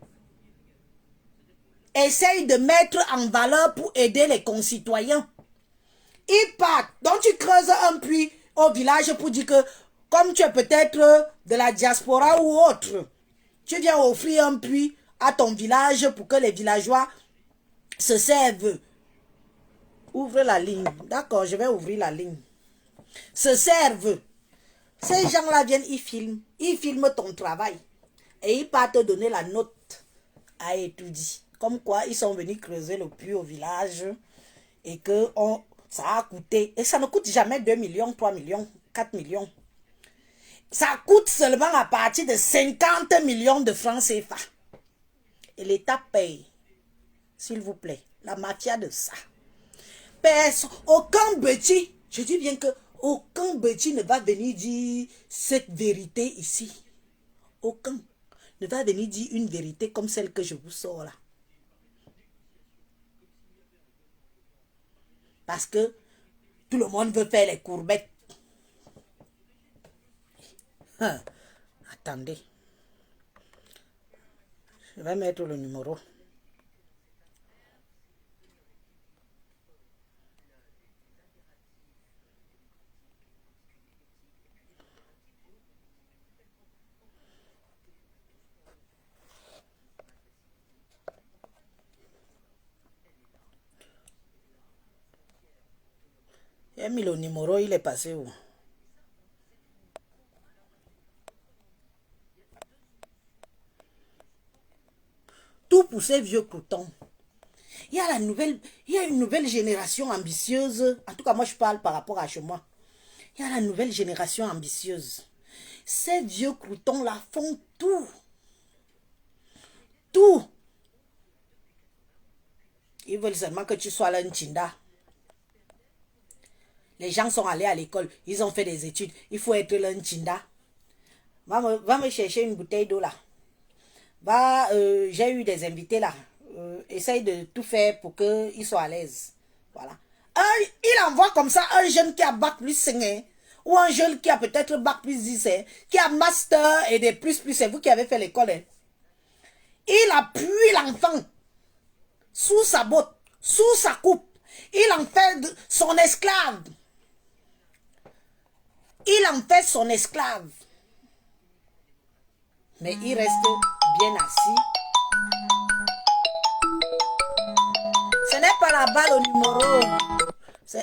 essayent de mettre en valeur pour aider les concitoyens. Ils partent. Donc tu creuses un puits au village pour dire que comme tu es peut-être de la diaspora ou autre, tu viens offrir un puits à ton village pour que les villageois se servent. Ouvre la ligne. D'accord, je vais ouvrir la ligne. Se servent. Ces gens-là viennent, ils filment ton travail. Et ils partent te donner la note à étudier. Comme quoi, ils sont venus creuser le puits au village. Et que ça a coûté. Et ça ne coûte jamais 2 millions, 3 millions, 4 millions. Ça coûte seulement à partir de 50 millions de francs CFA. Et l'État paye. S'il vous plaît. La mafia de ça. Aucun petit, je dis bien que aucun petit ne va venir dire cette vérité ici. Aucun ne va venir dire une vérité comme celle que je vous sors là. Parce que tout le monde veut faire les courbettes. Attendez. Je vais mettre le numéro. J'ai mis le numéro, il est passé où? Tout pour ces vieux croutons. Il y a une nouvelle génération ambitieuse. En tout cas, moi, je parle par rapport à chez moi. Il y a la nouvelle génération ambitieuse. Ces vieux croutons-là font tout. Tout. Ils veulent seulement que tu sois là, un Tchinda. Les gens sont allés à l'école. Ils ont fait des études. Il faut être là, un Tchinda. Va me chercher une bouteille d'eau là. J'ai eu des invités là. Essaye de tout faire pour qu'ils soient à l'aise. Voilà. Il envoie comme ça un jeune qui a bac plus 5, hein, ou un jeune qui a peut-être bac plus 10, hein, qui a master et des plus, c'est vous qui avez fait l'école. Hein. Il appuie l'enfant sous sa botte, sous sa coupe. Il en fait son esclave. Il en fait son esclave. Mais il reste bien assis. Ce n'est pas là-bas le numéro.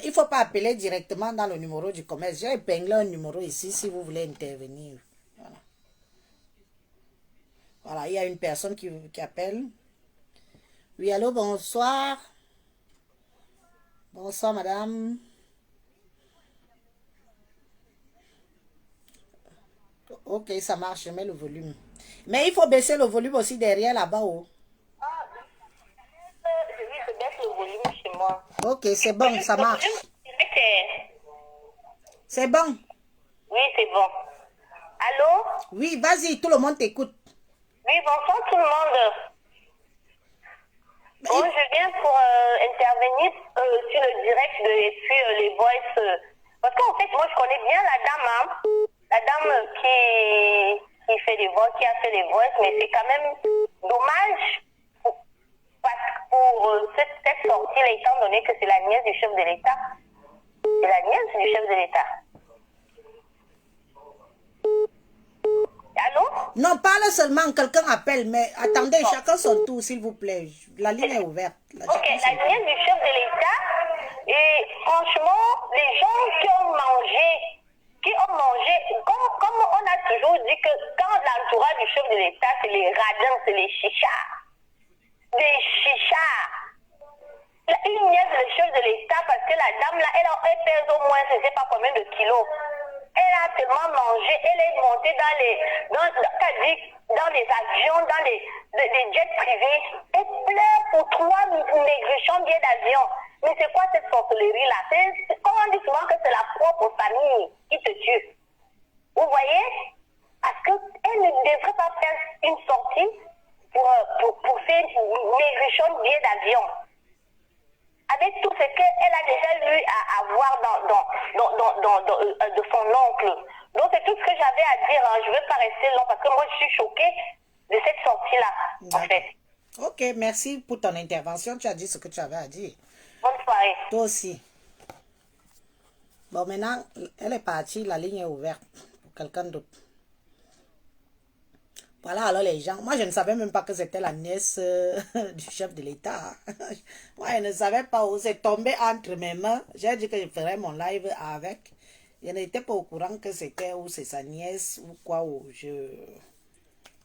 Il ne faut pas appeler directement dans le numéro du commerce. J'ai épinglé un numéro ici si vous voulez intervenir. Voilà. Voilà, il y a une personne qui appelle. Oui, allô, bonsoir. Bonsoir, madame. Ok, ça marche, je mets le volume. Mais il faut baisser le volume aussi derrière là-bas. Oh. Je baisse le volume chez moi. Ok, c'est bon, ça marche. C'est bon. Oui, c'est bon. Allô? Oui, vas-y, tout le monde t'écoute. Oui, bonsoir tout le monde. Bon, je viens pour intervenir sur le direct et puis les voice Parce qu'en fait, moi, je connais bien la dame, hein. La dame qui fait des voix, qui a fait des voix, mais c'est quand même dommage pour cette sortie-là, étant donné que c'est la nièce du chef de l'État. C'est la nièce du chef de l'État. Allô? Non, parle seulement, quelqu'un appelle, mais attendez, chacun son tour, s'il vous plaît. La ligne est ouverte. Ok, la nièce du chef de l'État, et franchement, les gens qui ont mangé, comme on a toujours dit que quand l'entourage du chef de l'État, c'est les radins, c'est les chichards. Des chichards. Une nièce du chef de l'État, parce que la dame là, elle pèse au moins, je ne sais pas combien de kilos. Elle a tellement mangé, elle est montée dans les avions, dans les jets privés. Elle pleure pour 3 maigrichons billets d'avion. Mais c'est quoi cette sorcellerie-là? Comme on dit souvent que c'est la propre famille qui te tue. Vous voyez? Parce qu'elle ne devrait pas faire une sortie pour faire maigrichons billets d'avion. Avec tout ce qu'elle a déjà eu à avoir de son oncle. Donc c'est tout ce que j'avais à dire. Hein. Je ne vais pas rester long parce que moi je suis choquée de cette sortie-là, en fait. Ok, merci pour ton intervention. Tu as dit ce que tu avais à dire. Bonne soirée. Toi aussi. Bon, maintenant, elle est partie. La ligne est ouverte pour quelqu'un d'autre. Voilà, alors les gens, moi je ne savais même pas que c'était la nièce du chef de l'État. Moi je ne savais pas où c'est tombé entre mes mains. J'ai dit que je ferais mon live avec. Je n'étais pas au courant que c'était ou c'est sa nièce ou quoi. Ou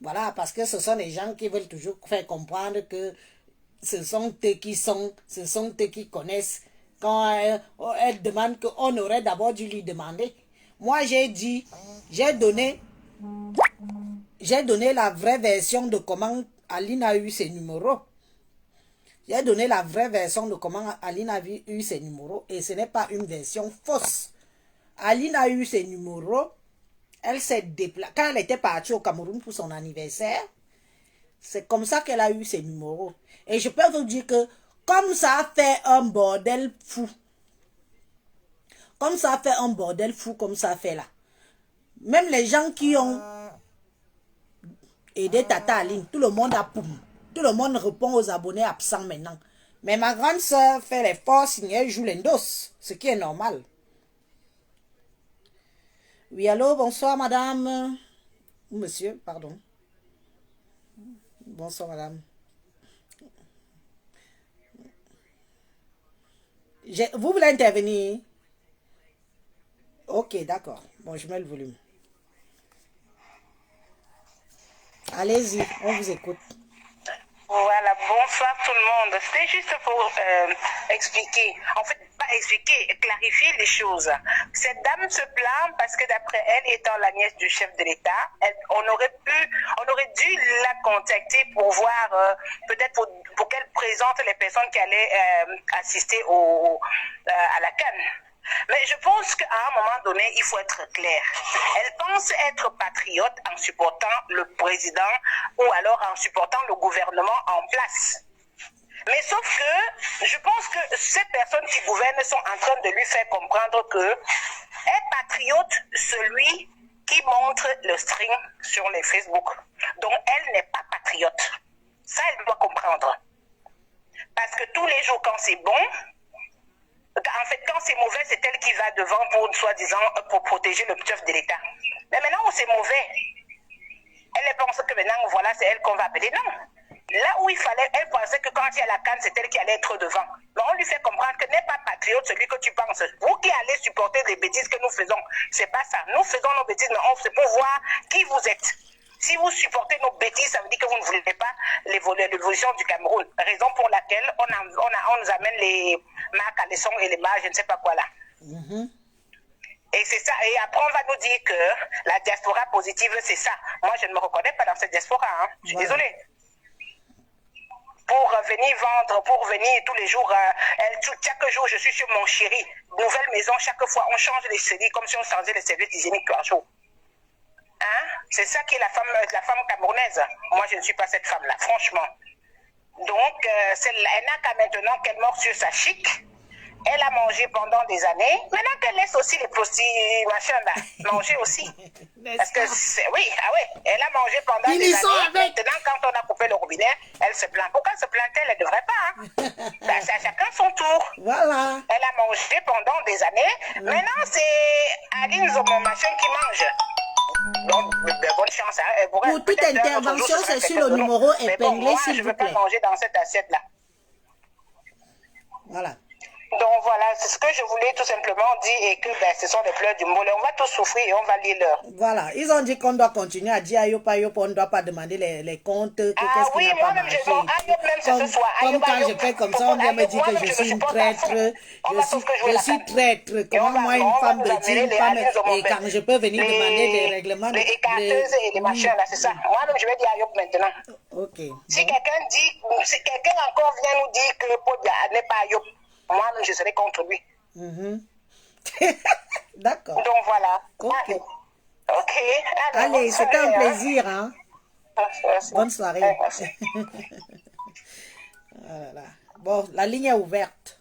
Voilà, parce que ce sont les gens qui veulent toujours faire comprendre que ce sont eux qui sont, ce sont eux qui connaissent. Quand elle demande qu'on aurait d'abord dû lui demander. Moi j'ai dit, j'ai donné la vraie version de comment Aline a eu ses numéros. J'ai donné la vraie version de comment Aline a eu ses numéros et ce n'est pas une version fausse. Aline a eu ses numéros. Elle s'est déplacée. Quand elle était partie au Cameroun pour son anniversaire, c'est comme ça qu'elle a eu ses numéros. Et je peux vous dire que comme ça a fait un bordel fou. Comme ça a fait un bordel fou comme ça a fait là. Même les gens qui ont aider Tata Aline, tout le monde a poum. Tout le monde répond aux abonnés absents maintenant. Mais ma grande soeur fait l'effort, elle joue l'endos, ce qui est normal. Oui, allô, bonsoir madame. Ou monsieur, pardon. Bonsoir madame. Vous voulez intervenir? Ok, d'accord. Bon, je mets le volume. Allez-y, on vous écoute. Voilà, bonsoir tout le monde. C'était juste pour expliquer, en fait, pas expliquer, clarifier les choses. Cette dame se plaint parce que d'après elle, étant la nièce du chef de l'État, on aurait dû la contacter pour voir, peut-être pour qu'elle présente les personnes qui allaient assister à la CAN. Mais je pense qu'à un moment donné, il faut être clair. Elle pense être patriote en supportant le président ou alors en supportant le gouvernement en place. Mais sauf que je pense que ces personnes qui gouvernent sont en train de lui faire comprendre que est patriote celui qui montre le string sur les Facebook. Donc elle n'est pas patriote. Ça, elle doit comprendre. Parce que tous les jours, quand c'est bon, en fait, quand c'est mauvais, c'est elle qui va devant pour, soi-disant, pour protéger le chef de l'État. Mais maintenant où c'est mauvais, elle pense que maintenant, voilà, c'est elle qu'on va appeler. Non. Là où il fallait, elle pensait que quand il y a la canne, c'est elle qui allait être devant. Mais on lui fait comprendre que n'est pas patriote celui que tu penses. Vous qui allez supporter les bêtises que nous faisons, c'est pas ça. Nous faisons nos bêtises, mais c'est pour voir qui vous êtes. Si vous supportez nos bêtises, ça veut dire que vous ne voulez pas l'évolution du Cameroun. Raison pour laquelle on nous amène les marques à leçon et les marques, je ne sais pas quoi là. Et c'est ça. Et après, on va nous dire que la diaspora positive, c'est ça. Moi, je ne me reconnais pas dans cette diaspora. Hein. Je suis désolée. Pour venir vendre, pour venir tous les jours, chaque jour, je suis sur mon chéri. Nouvelle maison, chaque fois, on change les séries comme si on changeait les serviettes hygiéniques par jour. Hein? C'est ça qui est la femme camerounaise. Moi, je ne suis pas cette femme-là, franchement. Donc, elle n'a qu'à maintenant qu'elle mord sur sa chic Elle a mangé pendant des années. Maintenant qu'elle laisse aussi les prostituées, machin là, manger aussi. Parce que, oui, ah ouais, elle a mangé pendant des années. Maintenant, quand on a coupé le robinet, elle se plaint. Pourquoi se plaint-elle? Elle ne devrait pas. Hein? Ben, c'est à chacun son tour. Voilà. Elle a mangé pendant des années. Maintenant, c'est Aline Zomo machin qui mange. Donc, bonne chance. Hein. Pour toute intervention, c'est sur le numéro épinglé, bon, s'il vous plaît. Je ne veux pas manger dans cette assiette-là. Voilà. Donc voilà, c'est ce que je voulais tout simplement dire et que ben, ce sont les pleurs du mollet. On va tous souffrir et on va lire l'heure. Voilà, ils ont dit qu'on doit continuer à dire Ayopa, on ne doit pas demander les comptes, qu'est-ce qui n'a pas marché. Comme quand je fais comme ça, on vient me dire que je suis une traître, je suis traître. Comment moi, une femme de une femme, et quand je peux venir demander des règlements. Les écarteuses et les machins là, c'est ça. Moi-même, je vais dire Ayop maintenant. Ok. Si quelqu'un dit, si quelqu'un encore vient nous dire que Podia n'est pas Ayop, moi, je serai contre lui. D'accord. Donc voilà. Ok. Ok. Allez, c'était un plaisir. Hein? Merci. Bonne soirée. Voilà. Bon, la ligne est ouverte.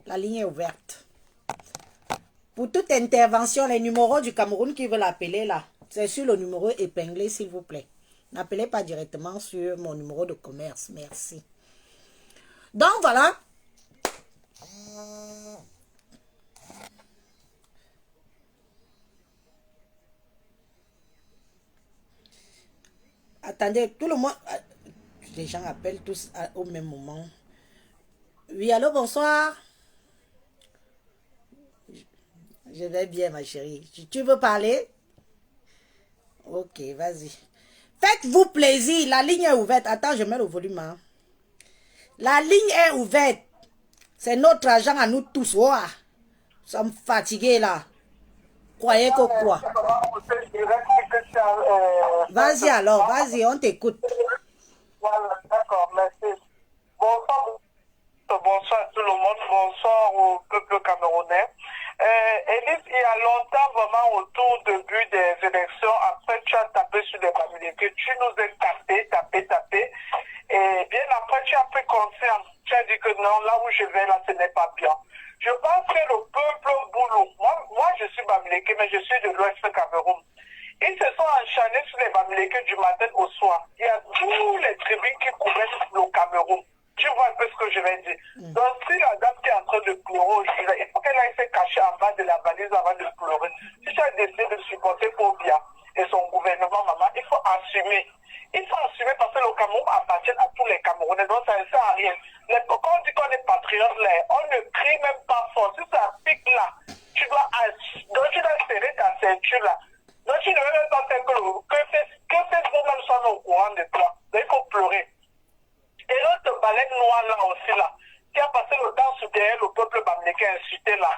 La ligne est ouverte. Pour toute intervention, les numéros du Cameroun qui veulent appeler là, c'est sur le numéro épinglé, s'il vous plaît. N'appelez pas directement sur mon numéro de commerce. Merci. Donc voilà. Attendez, tout le monde, les gens appellent tous au même moment. Oui, allô, bonsoir. Je vais bien, ma chérie. Tu veux parler? Ok, vas-y. Faites-vous plaisir, la ligne est ouverte. Attends, je mets le volume. Hein. La ligne est ouverte. C'est notre argent à nous tous. Wow. Nous sommes fatigués là. Croyez que quoi? Vas-y alors, vas-y, on t'écoute. Voilà, d'accord, merci. Bonsoir à tout le monde, bonsoir au peuple camerounais. Élise, il y a longtemps, vraiment, au tout début des élections, après tu as tapé sur les Bamileke, tu nous as tapé. Et bien après, tu as pris conscience. Tu as dit que non, là où je vais, là, ce n'est pas bien. Je pense que le peuple au boulot, moi je suis Bamileke, mais je suis de l'Ouest Cameroun. Ils se sont enchaînés sur les Bamileke du matin au soir. Il y a tous les tribunes qui couvrent le Cameroun. Tu vois un peu ce que je vais dire. Donc, si la dame qui est en train de pleurer, il faut qu'elle aille se cacher en bas de la valise avant de pleurer. Si tu as décidé de supporter Pobia et son gouvernement, maman, il faut assumer. Il faut assumer parce que le Cameroun appartient à tous les Camerounais, donc ça ne sert à rien. Quand on dit qu'on est patriote, là, on ne crie même pas fort. Si ça pique là, tu dois serrer ta ceinture là. Donc tu ne veux même pas faire que ces hommes soient au courant de toi. Donc il faut pleurer. Et l'autre baleine noire là aussi là, qui a passé le temps sous derrière le peuple bamileke insulté là,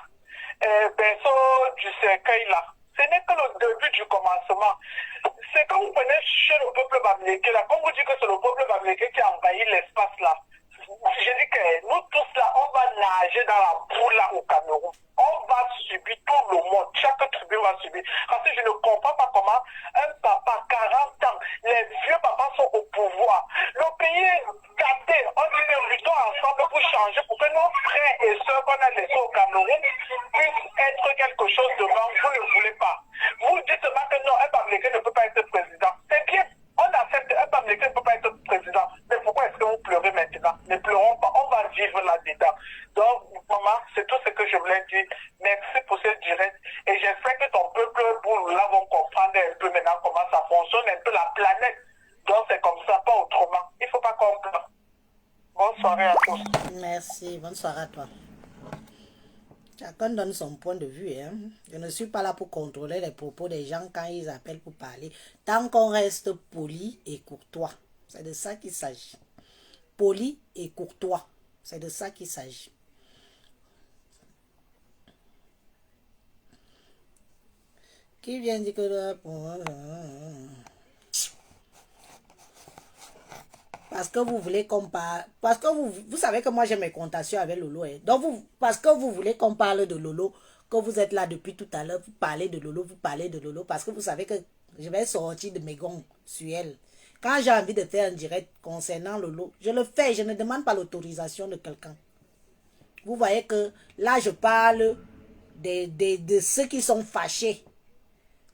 berceau du cercueil là, ce n'est que le début du commencement. C'est quand vous prenez chez le peuple bamileke là, quand vous dites que c'est le peuple bamileke qui a envahi l'espace là, je dis que nous tous là, on va nager dans la boue là au Cameroun. On va subir tout le monde. Chaque tribu va subir. Parce que je ne comprends pas comment un papa, 40 ans, les vieux papas sont au pouvoir. Le pays est gâté. On dit que luttons ensemble pour changer, pour que nos frères et sœurs qu'on a laissés au Cameroun puissent être quelque chose devant. Vous ne voulez pas. Vous dites seulement que non, un Bamileke ne peut pas être président. C'est bien. On accepte un Bamileke ne peut pas être président. Mais pourquoi est-ce que vous pleurez maintenant? Ne pleurons pas. On va vivre là-dedans. Donc, maman, c'est tout ce que je voulais dire. Merci pour ce direct. Et j'espère que ton peuple, là, vont comprendre un peu maintenant comment ça fonctionne, un peu la planète. Donc, c'est comme ça, pas autrement. Il ne faut pas comprendre. Bonne soirée à tous. Merci, bonne soirée à toi. Chacun donne son point de vue. Hein. Je ne suis pas là pour contrôler les propos des gens quand ils appellent pour parler. Tant qu'on reste poli et courtois. C'est de ça qu'il s'agit. Poli et courtois. C'est de ça qu'il s'agit. Qui vient dire que... Parce que vous voulez qu'on parle... Parce que vous savez que moi j'ai mes contations avec Lolo. Hein. Donc parce que vous voulez qu'on parle de Lolo, que vous êtes là depuis tout à l'heure, vous parlez de Lolo, parce que vous savez que je vais sortir de mes gonds sur elle. Quand j'ai envie de faire un direct concernant Lolo, je le fais, je ne demande pas l'autorisation de quelqu'un. Vous voyez que là, je parle de ceux qui sont fâchés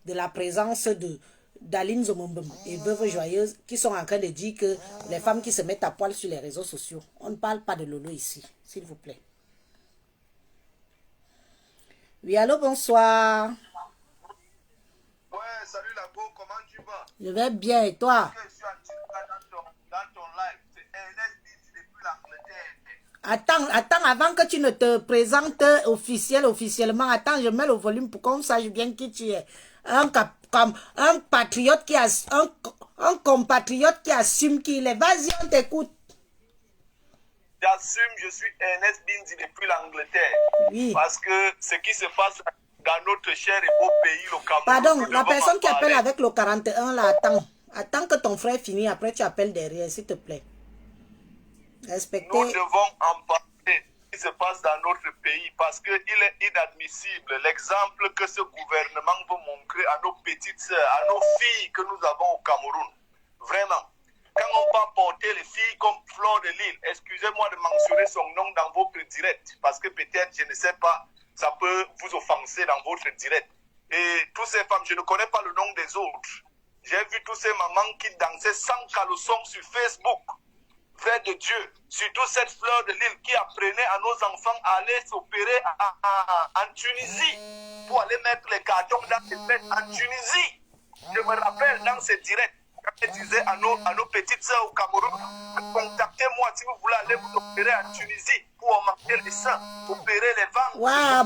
de la présence d'Aline Zomombem et Veuve Joyeuse, qui sont en train de dire que les femmes qui se mettent à poil sur les réseaux sociaux. On ne parle pas de Lolo ici, s'il vous plaît. Oui, allô, bonsoir. Ouais, salut la go, comment tu vas? Je vais bien, et toi? Je suis dans ton live, c'est Ernest Bizi depuis l'Angleterre. Attends, avant que tu ne te présentes officiellement, attends, je mets le volume pour qu'on sache bien qui tu es. Un patriote qui a, un compatriote qui assume qu'il est. Vas-y, on t'écoute. J'assume, je suis Ernest Bizi depuis l'Angleterre. Oui. Parce que ce qui se passe dans notre cher et beau pays, le Cameroun. Pardon, la personne qui appelle avec le 41, là, attends. Attends que ton frère finisse, après tu appelles derrière, s'il te plaît. Respectez. Nous devons en parler de ce qui se passe dans notre pays parce qu'il est inadmissible l'exemple que ce gouvernement veut montrer à nos petites sœurs, à nos filles que nous avons au Cameroun. Vraiment. Quand on va porter les filles comme Fleur de Lille, excusez-moi de mentionner son nom dans votre direct, parce que peut-être, je ne sais pas, ça peut vous offenser dans votre direct. Et toutes ces femmes, je ne connais pas le nom des autres. J'ai vu tous ces mamans qui dansaient sans caleçon sur Facebook. Frère de Dieu, surtout cette Fleur de Lille qui apprenait à nos enfants à aller s'opérer en Tunisie pour aller mettre les cartons dans les fêtes en Tunisie. Je me rappelle dans ce direct, quand je disais à nos petites sœurs au Cameroun, contactez-moi si vous voulez aller vous opérer en Tunisie pour augmenter les seins, opérer les ventres. Waouh,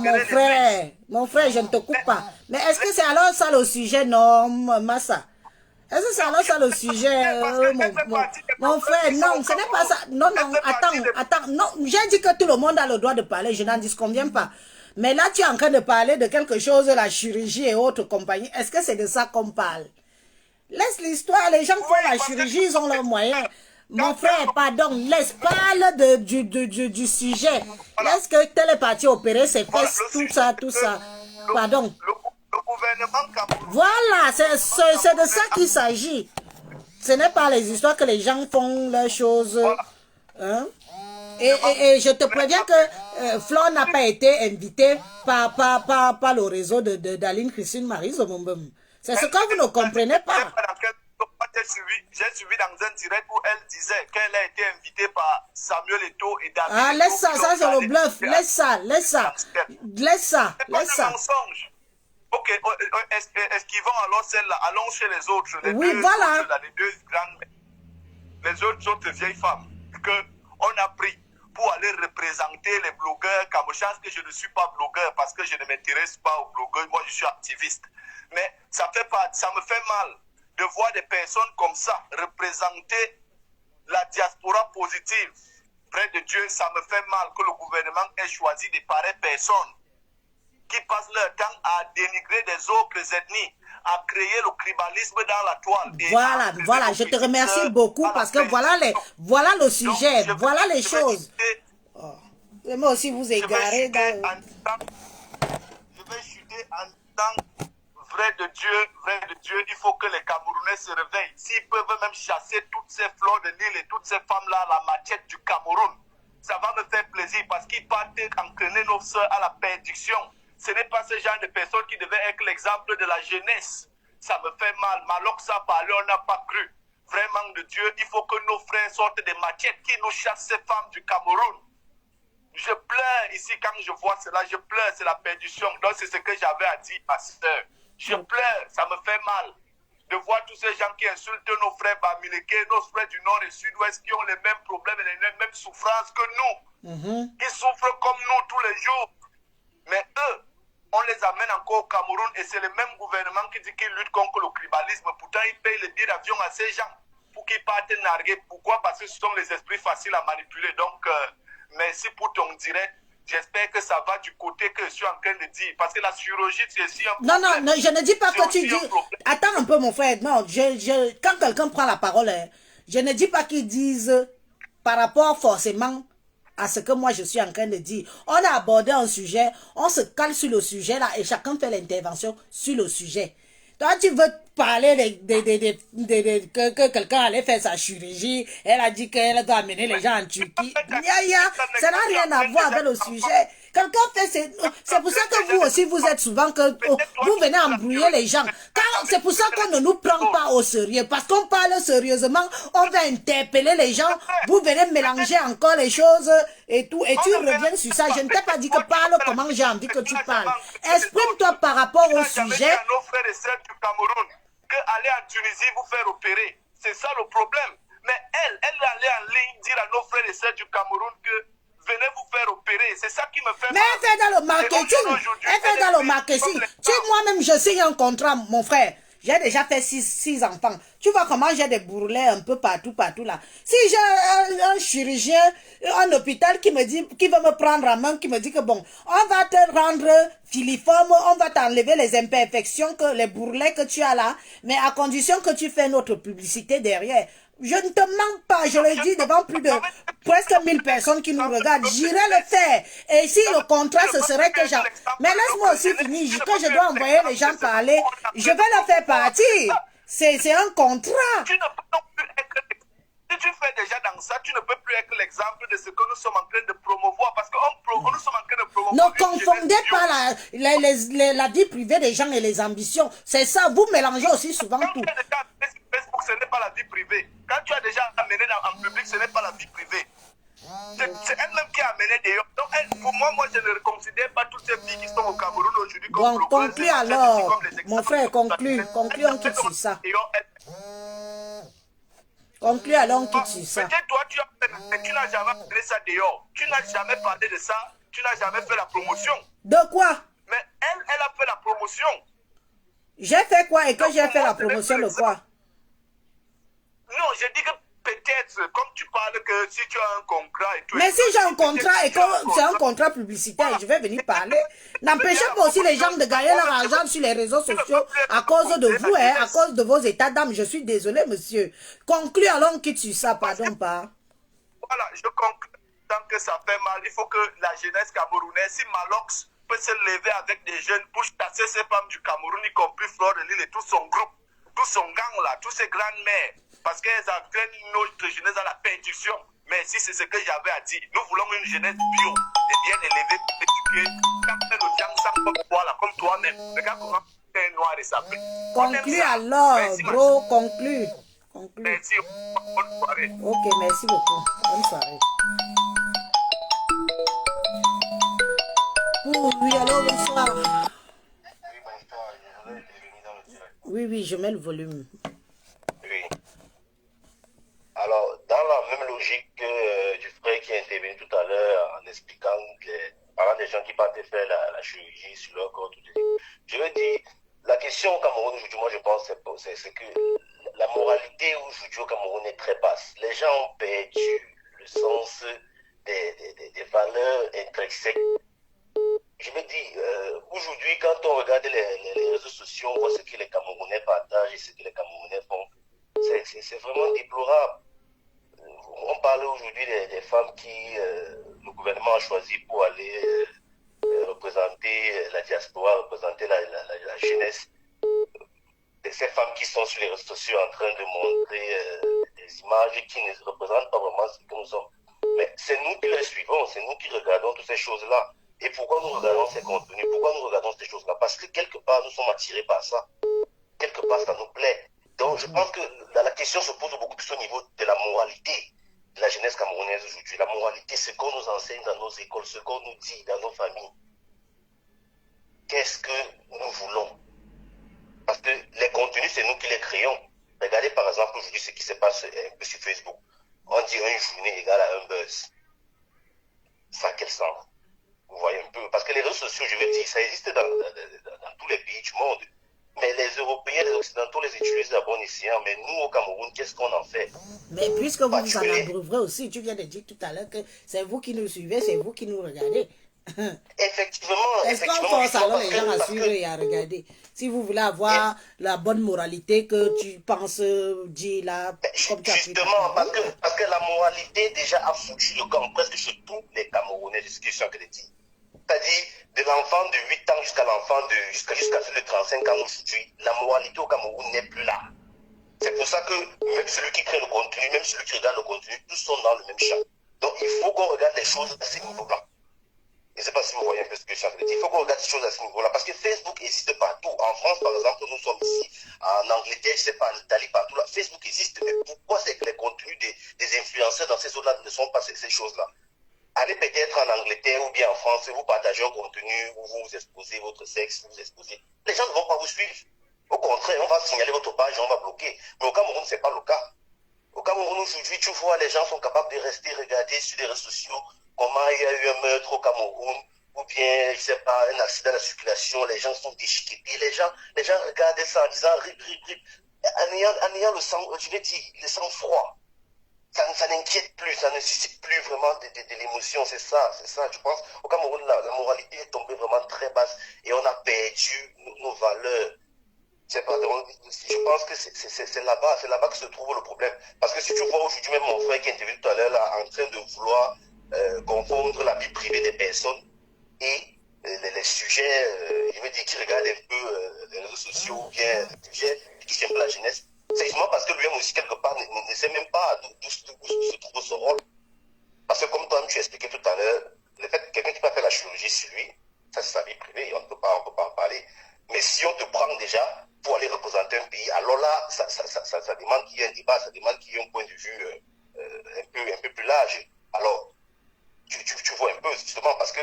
mon frère, je ne te coupe pas. Mais est-ce que c'est alors ça le sujet, non, Massa? Est-ce que c'est alors ça le sujet, mon frère? Non, ce n'est pas ça. Non, attends. Non, j'ai dit que tout le monde a le droit de parler, je n'en disconviens pas. Mais là, tu es en train de parler de quelque chose, la chirurgie et autres compagnies. Est-ce que c'est de ça qu'on parle? Laisse l'histoire, les gens font la chirurgie, ils ont leurs moyens. Mon frère, pardon, laisse, parle du sujet. Laisse que tel est parti opérer ses fesses, tout ça. Pardon. Le gouvernement camerounais. Voilà, c'est de ça qu'il s'agit. Ce n'est pas les histoires que les gens font leurs choses. Hein? Et je te préviens que Flore n'a pas été invitée par le réseau d'Aline Christine Marie Zomombem. C'est ce que vous ne comprenez pas. J'ai suivi dans un direct où elle disait qu'elle a été invitée par Samuel Eto'o et David. Ah, laisse ça c'est le bluff. Laisse ça. C'est pas du mensonge. Ok, esquivons alors celle-là. Allons chez les autres. Oui, voilà. Les deux grandes, les autres vieilles femmes qu'on a pris pour aller représenter les blogueurs camochans, que je ne suis pas blogueur parce que je ne m'intéresse pas aux blogueurs. Moi, je suis activiste. Mais ça me fait mal de voir des personnes comme ça représenter la diaspora positive. Près de Dieu, ça me fait mal que le gouvernement ait choisi de pareilles personnes qui passent leur temps à dénigrer des autres ethnies, à créer le tribalisme dans la toile. Voilà, je te remercie beaucoup parce que voilà le sujet, voilà les choses. Et moi aussi, vous égarez. Je vais chuter en tant vrai de Dieu, il faut que les Camerounais se réveillent. S'ils peuvent même chasser toutes ces fleurs de Lille et toutes ces femmes-là à la machette du Cameroun, ça va me faire plaisir parce qu'ils partent entraîner nos soeurs à la perdition. Ce n'est pas ce genre de personnes qui devaient être l'exemple de la jeunesse. Ça me fait mal. Malok ça parlé, on n'a pas cru. Vraiment de Dieu, il faut que nos frères sortent des machettes qui nous chassent ces femmes du Cameroun. Je pleure ici quand je vois cela, je pleure, c'est la perdition. Donc c'est ce que j'avais à dire, ma soeur. Je pleure, ça me fait mal de voir tous ces gens qui insultent nos frères bamileke, nos frères du nord et sud-ouest qui ont les mêmes problèmes et les mêmes souffrances que nous. Ils souffrent comme nous tous les jours. Mais eux, on les amène encore au Cameroun et c'est le même gouvernement qui dit qu'il lutte contre le tribalisme. Pourtant, ils payent les billets d'avion à ces gens pour qu'ils partent narguer. Pourquoi? Parce que ce sont les esprits faciles à manipuler. Donc, merci pour ton direct. J'espère que ça va du côté que je suis en train de dire. Parce que la chirurgie, c'est aussi un problème. Non, je ne dis pas que tu dis... Attends un peu, mon frère. Non, quand quelqu'un prend la parole, je ne dis pas qu'ils disent par rapport forcément à ce que moi je suis en train de dire. On a abordé un sujet, on se cale sur le sujet là et chacun fait l'intervention sur le sujet. Toi, tu veux parler que quelqu'un allait faire sa chirurgie. Elle a dit qu'elle doit amener les gens en Turquie. Ça n'a rien à voir avec le sujet. Quelqu'un fait... C'est pour ça que vous aussi, vous êtes souvent que... Vous venez embrouiller les gens. C'est pour ça qu'on ne nous prend pas au sérieux. Parce qu'on parle sérieusement, on va interpeller les gens. Vous venez mélanger encore les choses et tout. Et tu reviens sur ça. Je ne t'ai pas dit que parle comment j'ai envie que tu parles. Exprime-toi par rapport au sujet. Nos frères et sœurs du Cameroun, qu'aller en Tunisie vous faire opérer. C'est ça le problème. Mais elle allait en ligne dire à nos frères et sœurs du Cameroun que venez vous faire opérer. C'est ça qui me fait mais elle fait dans le marketing. Elle fait dans le marketing. Tu, moi-même, je signe un contrat, mon frère. J'ai déjà fait 6 enfants. Tu vois comment j'ai des bourrelets un peu partout là. Si j'ai un chirurgien, un hôpital qui me dit, qui veut me prendre en main, qui me dit que bon, on va te rendre filiforme, on va t'enlever les imperfections, les bourrelets que tu as là, mais à condition que tu fais notre publicité derrière. Je ne te mens pas, je le dis devant plus de presque 1000 personnes qui nous regardent. J'irai le faire. Et si le contrat, ce serait que j'en... Mais laisse-moi aussi finir. Quand je dois envoyer les gens parler, je vais le faire partir. C'est un contrat. Tu ne peux non plus être... Si tu fais déjà dans ça, tu ne peux plus être l'exemple de ce que nous sommes en train de promouvoir. Parce que nous sommes en train de promouvoir... Ne confondez pas la vie privée des gens et les ambitions. C'est ça, vous mélangez aussi souvent tout. Facebook, ce n'est pas la vie privée. Quand tu as déjà amené en public, ce n'est pas la vie privée. C'est elle-même qui a amené d'ailleurs. Donc, pour moi, je ne considère pas toutes ces filles qui sont au Cameroun aujourd'hui comme... Bon, conclue alors. Mon frère, conclue. Conclue, on quitte sur ça. Conclue alors, on quitte sur ça. Peut-être toi, tu n'as jamais parlé ça dehors. Tu n'as jamais parlé de ça. Tu n'as jamais fait la promotion. De quoi? Mais elle a fait la promotion. J'ai fait quoi et que j'ai fait la promotion de quoi? Non, je dis que peut-être, comme tu parles que si tu as un contrat et tout... Mais si j'ai un contrat et que c'est un contrat publicitaire, je vais venir parler. N'empêchez pas aussi les gens de gagner leur argent sur les réseaux sociaux à cause de vous, hein, à cause de vos états d'âme. Je suis désolé, monsieur. Conclue alors on quitte sur ça, pardon pas. Voilà, je conclue. Tant que ça fait mal, il faut que la jeunesse camerounaise, si Malox peut se lever avec des jeunes pour chasser ces femmes du Cameroun, y compris Flore de Lille et tout son groupe, tout son gang là, tous ces grandes mères, parce qu'elles entraînent notre jeunesse à la perdition. Mais si c'est ce que j'avais à dire, nous voulons une jeunesse bio, et bien élevée, éduquée, quand nos gens sans voilà, comme toi-même. Regarde comment tu es noir et sapé. Conclue alors, merci, gros, conclue. Merci, bonne soirée. Ok, merci beaucoup. Bonne soirée. Oui, alors bonsoir. Oui, je mets le volume. Oui. Alors, dans la même logique du frère qui est intervenu tout à l'heure en expliquant, parlant des gens qui partent faire la chirurgie sur leur corps, je veux dire, la question au Cameroun aujourd'hui, moi je pense, c'est que la moralité aujourd'hui au Cameroun est très basse. Les gens ont perdu le sens des valeurs intrinsèques. Je me dis, aujourd'hui, quand on regarde les réseaux sociaux, on voit ce que les Camerounais partagent et ce que les Camerounais font. C'est vraiment déplorable. On parle aujourd'hui des femmes qui le gouvernement a choisi pour aller représenter la diaspora, représenter la jeunesse. De ces femmes qui sont sur les réseaux sociaux en train de montrer des images qui ne représentent pas vraiment ce que nous sommes. Mais c'est nous qui les suivons, c'est nous qui regardons toutes ces choses-là. Et pourquoi nous regardons ces contenus? Pourquoi nous regardons ces choses-là? Parce que quelque part, nous sommes attirés par ça. Quelque part, ça nous plaît. Donc, je pense que la question se pose beaucoup plus au niveau de la moralité de la jeunesse camerounaise aujourd'hui. La moralité, ce qu'on nous enseigne dans nos écoles, ce qu'on nous dit dans nos familles. Qu'est-ce que nous voulons? Parce que les contenus, c'est nous qui les créons. Regardez par exemple aujourd'hui ce qui se passe un peu sur Facebook. On dit une journée égale à un buzz. Ça a quel sens? Vous voyez un peu. Parce que les réseaux sociaux, je veux dire, ça existe dans tous les pays du monde. Mais les Européens, les Occidentaux les utilisent à bon escient. Mais nous, au Cameroun, qu'est-ce qu'on en fait? Mais puisque vous vous en abreuvrez aussi, tu viens de dire tout à l'heure que c'est vous qui nous suivez, c'est vous qui nous regardez. Effectivement. Est-ce qu'on force alors les gens à suivre et à regarder? Si vous voulez avoir la bonne moralité que tu penses dire là, comme tu as fait. Justement, parce que la moralité déjà a foutu le camp presque sur tous les Camerounais, c'est ce que je suis en train de dire. C'est-à-dire, de l'enfant de 8 ans jusqu'à l'enfant jusqu'à celui de 35 ans aujourd'hui, la moralité au Cameroun n'est plus là. C'est pour ça que même celui qui crée le contenu, même celui qui regarde le contenu, tous sont dans le même champ. Donc il faut qu'on regarde les choses à ce niveau-là. Je ne sais pas si vous voyez un peu ce que je suis en train de dire. Il faut qu'on regarde ces choses à ce niveau-là. Parce que Facebook existe partout. En France, par exemple, nous sommes ici. En Angleterre, je ne sais pas, en Italie, partout là. Facebook existe. Mais pourquoi c'est que les contenus des influenceurs dans ces zones-là ne sont pas ces choses-là? Allez peut-être en Angleterre ou bien en France, vous partagez un contenu où vous exposez votre sexe, vous exposez. Les gens ne vont pas vous suivre. Au contraire, on va signaler votre page et on va bloquer. Mais au Cameroun, ce n'est pas le cas. Au Cameroun, aujourd'hui, tu vois, les gens sont capables de rester regarder sur les réseaux sociaux comment il y a eu un meurtre au Cameroun, ou bien, je ne sais pas, un accident de la circulation, les gens sont déchiquetés, les gens regardent ça en disant rip, en ayant le sang, je vais dire, le sang froid. Ça n'inquiète plus, ça ne suscite plus vraiment de l'émotion, c'est ça. Je pense, au Cameroun, la moralité est tombée vraiment très basse et on a perdu nos valeurs. Je pense que c'est là-bas que se trouve le problème. Parce que si tu vois aujourd'hui même mon frère qui intervient tout à l'heure là, en train de vouloir confondre la vie privée des personnes et les sujets, je veux dire, qui regardent un peu les réseaux sociaux ou bien les sujets qui touchent un peu la jeunesse, c'est justement parce que lui-même aussi quelque part ne sait même pas d'où se trouve son rôle. Parce que comme toi-même tu expliquais tout à l'heure, le fait que quelqu'un qui peut faire la chirurgie sur lui, ça c'est sa vie privée, on ne peut pas en parler. Mais si on te prend déjà pour aller représenter un pays, alors là, ça demande qu'il y ait un débat, ça demande qu'il y ait un point de vue un peu plus large. Alors, tu vois un peu, justement, parce que,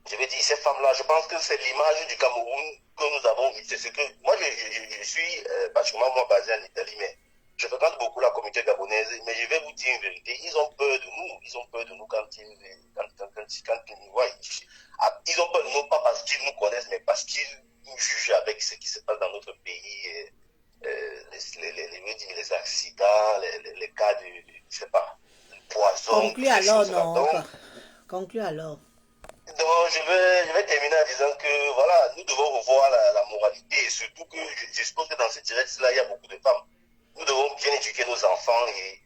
je vais dire, ces femmes-là, je pense que c'est l'image du Cameroun que nous avons vue. C'est ce que, moi, je suis particulièrement, moi, basé en Italie, mais je fréquente beaucoup la communauté gabonaise, mais je vais vous dire une vérité, ils ont peur de nous quand ils nous voient. Ils ont peur de nous, pas parce qu'ils nous connaissent, mais parce qu'ils nous jugent avec ce qui se passe dans notre pays, les accidents, les cas de, je sais pas, poison. Conclue alors, non. Conclue alors. Donc, je vais terminer en disant que, voilà, nous devons revoir la moralité, et surtout que, je suppose que dans ce direct-là, il y a beaucoup de femmes. Nous devons bien éduquer nos enfants et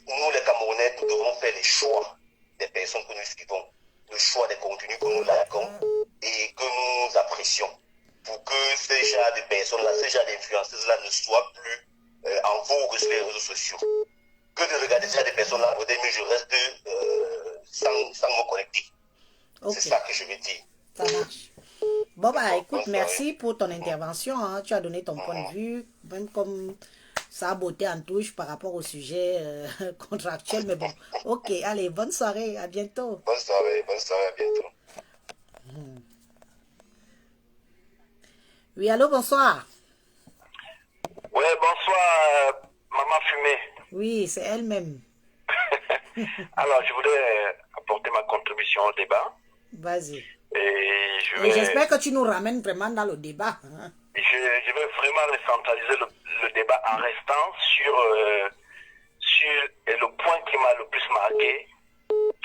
nous, les Camerounais, nous devons faire les choix des personnes que nous suivons, le choix des contenus que nous likons et que nous apprécions pour que ce genre de personnes-là, ce genre d'influenceuses-là ne soient plus en vogue sur les réseaux sociaux. Que de regarder ce genre de personnes-là, mais je reste sans me connecter. Okay. C'est ça que je veux dire. Ça marche. Bon, bah écoute, merci pour ton intervention. Hein. Tu as donné ton point de vue, même comme ça a botté en touche par rapport au sujet contractuel. Mais bon, ok, allez, bonne soirée, à bientôt. Bonne soirée, à bientôt. Oui, allô, bonsoir. Oui, bonsoir, Maman Fumée. Oui, c'est elle-même. Alors, je voudrais apporter ma contribution au débat. Vas-y. Et j'espère que tu nous ramènes vraiment dans le débat. Hein. Je vais vraiment recentraliser le débat en restant sur le point qui m'a le plus marqué.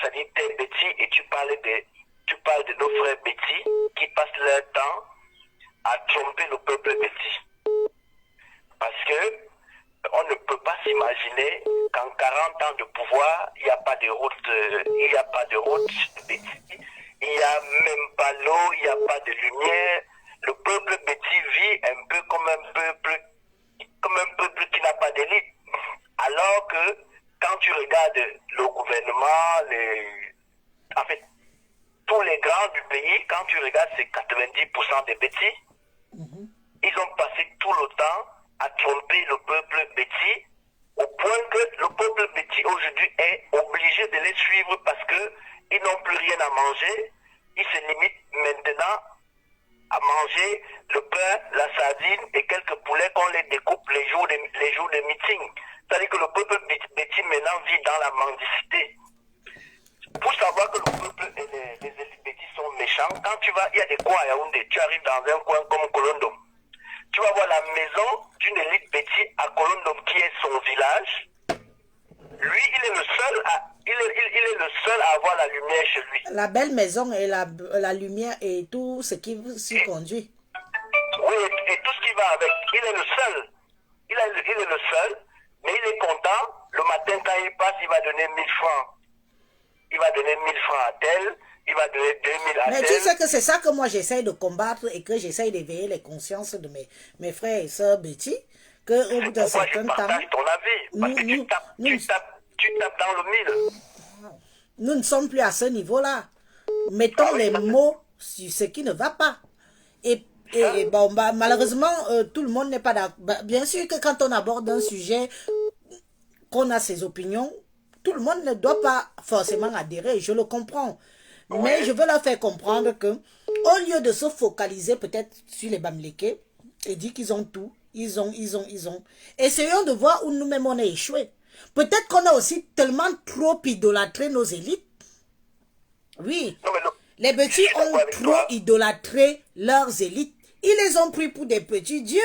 C'est-à-dire, t'es Betty et tu parles de nos frères Betty qui passent leur temps à tromper le peuple Betty. Parce que on ne peut pas s'imaginer qu'en 40 ans de pouvoir, il n'y a pas de route, Betty. Il n'y a même pas l'eau, il n'y a pas de lumière. Le peuple Betty vit un peu comme un peuple qui n'a pas d'élite. Alors que quand tu regardes le gouvernement, en fait, tous les grands du pays, quand tu regardes ces 90% des Betty, ils ont passé tout le temps à tromper le peuple Betty, au point que le peuple Betty aujourd'hui est obligé de les suivre parce que ils n'ont plus rien à manger. Ils se limitent maintenant à manger le pain, la sardine et quelques poulets qu'on les découpe les jours de meeting. C'est-à-dire que le peuple Betty maintenant vit dans la mendicité. Pour savoir que le peuple et les élites Betty sont méchants, quand tu vas, il y a des coins à Yaoundé, tu arrives dans un coin comme Colondom. Tu vas voir la maison d'une élite Betty à Colondom qui est son village. Lui, il est le seul à avoir la lumière chez lui. La belle maison et la lumière et tout ce qui s'y conduit. Oui, et tout ce qui va avec. Il est le seul. Il est le seul, mais il est content. Le matin, quand il passe, il va donner 1000 francs. Il va donner 1000 francs à tel. il va donner 2000 à Mais tel. tu sais que c'est ça que moi j'essaye de combattre et que j'essaye d'éveiller les consciences de mes frères et sœurs Betty, qu'au bout d'un certain temps, partage ton avis, parce que tu tapes dans le mille. Nous ne sommes plus à ce niveau-là. Mettons les mots sur ce qui ne va pas. Et bon, bah, malheureusement, tout le monde n'est pas d'accord. Bah, bien sûr que quand on aborde un sujet, qu'on a ses opinions, tout le monde ne doit pas forcément adhérer, je le comprends. Mais je veux leur faire comprendre que, au lieu de se focaliser peut-être sur les Bamileke et dire qu'ils ont tout, ils ont, essayons de voir où nous-mêmes on est échoués. Peut-être qu'on a aussi tellement trop idolâtré nos élites. Oui, les petits ont trop idolâtré leurs élites. Ils les ont pris pour des petits dieux.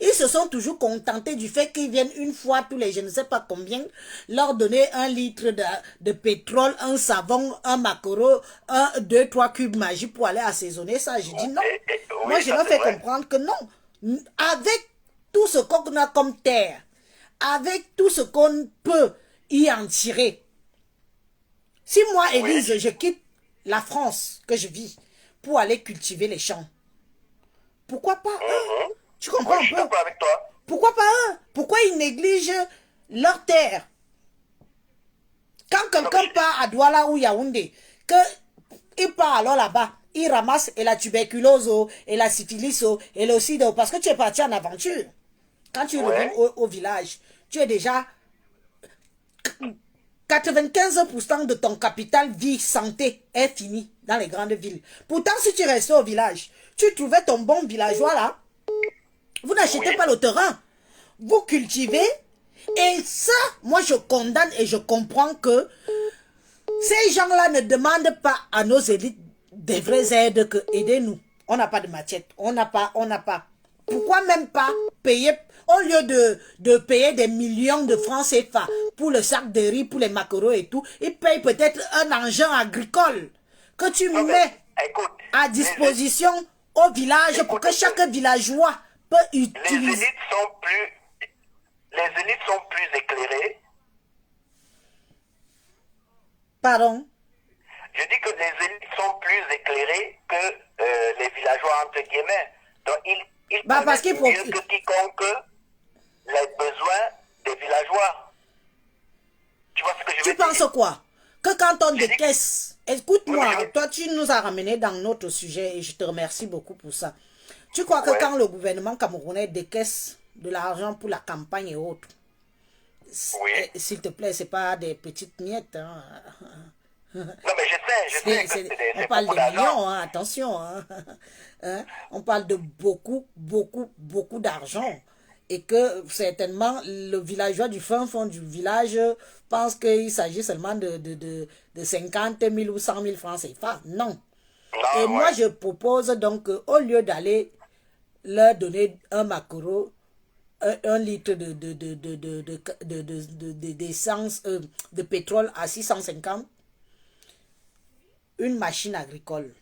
Ils se sont toujours contentés du fait qu'ils viennent une fois tous les je ne sais pas combien, leur donner 1 litre de pétrole, un savon, un maquereau, 1, 2, 3 cubes magiques pour aller assaisonner ça. Je dis non. Moi, je leur fais comprendre que non. Avec tout ce qu'on a comme terre, avec tout ce qu'on peut y en tirer. Si moi, Élise, je quitte la France que je vis pour aller cultiver les champs, pourquoi pas eux? Tu comprends un peu? Avec toi. Pourquoi pas eux? Pourquoi ils négligent leur terre? Quand quelqu'un part à Douala ou Yaoundé, il part alors là-bas, il ramasse et la tuberculose, et la syphilis, et le sida, parce que tu es parti en aventure. Quand tu reviens au village, tu es déjà 95% de ton capital vie santé est fini dans les grandes villes. Pourtant, si tu restais au village, tu trouvais ton bon villageois là, vous n'achetez pas le terrain, vous cultivez, et ça, moi je condamne et je comprends que ces gens-là ne demandent pas à nos élites des vraies aides que aidez-nous. On n'a pas de machette, on n'a pas. Pourquoi même pas payer, au lieu de payer des millions de francs CFA pour le sac de riz, pour les maquereaux et tout, ils payent peut-être un engin agricole que tu mets à disposition au village pour que chaque villageois peut utiliser. Les élites sont plus éclairées. Pardon? Je dis que les élites sont plus éclairées que les villageois, entre guillemets. Donc, ils parce qu'il faut... mieux que quiconque les besoins des villageois. Tu vois ce que je veux dire? Tu penses quoi? Que quand on décaisse... Écoute-moi, toi tu nous as ramené dans notre sujet et je te remercie beaucoup pour ça. Tu crois que quand le gouvernement camerounais décaisse de l'argent pour la campagne et autres, s'il te plaît, c'est pas des petites miettes, hein. Non, mais je sais on parle de millions, hein, attention. Hein, on parle de beaucoup d'argent. Et que certainement, le villageois du fin fond du village pense qu'il s'agit seulement de 50 000 ou 100 000 francs CFA. Non. Et moi, je propose donc, au lieu d'aller leur donner un maquereau, 1 litre d'essence, de pétrole à 650, une machine agricole.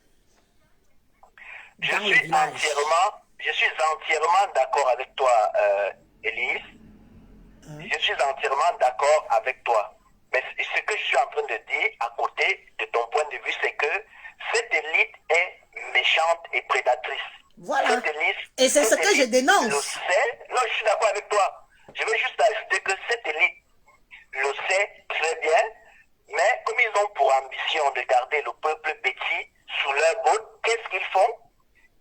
Je suis entièrement d'accord avec toi, Élise. Je suis entièrement d'accord avec toi. Mais ce que je suis en train de dire, à côté de ton point de vue, c'est que cette élite est méchante et prédatrice. Voilà. Et c'est ce que je dénonce. Non, je suis d'accord avec toi. Je veux juste ajouter que cette élite le sait très bien, mais comme ils ont pour ambition de garder le peuple petit sous leur botte, qu'est-ce qu'ils font?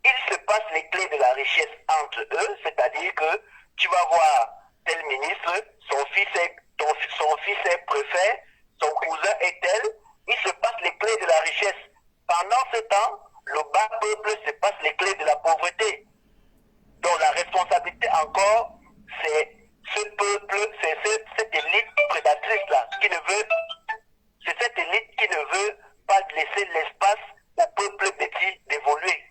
Ils se passent les clés de la richesse entre eux, c'est-à-dire que tu vas voir tel ministre, son fils est préfet, son cousin est tel, ils se passent les clés de la richesse. Pendant ce temps, le bas peuple se passe les clés de la pauvreté. Donc la responsabilité encore, c'est ce peuple, c'est cette élite prédatrice-là, c'est cette élite qui ne veut pas laisser l'espace au peuple petit d'évoluer.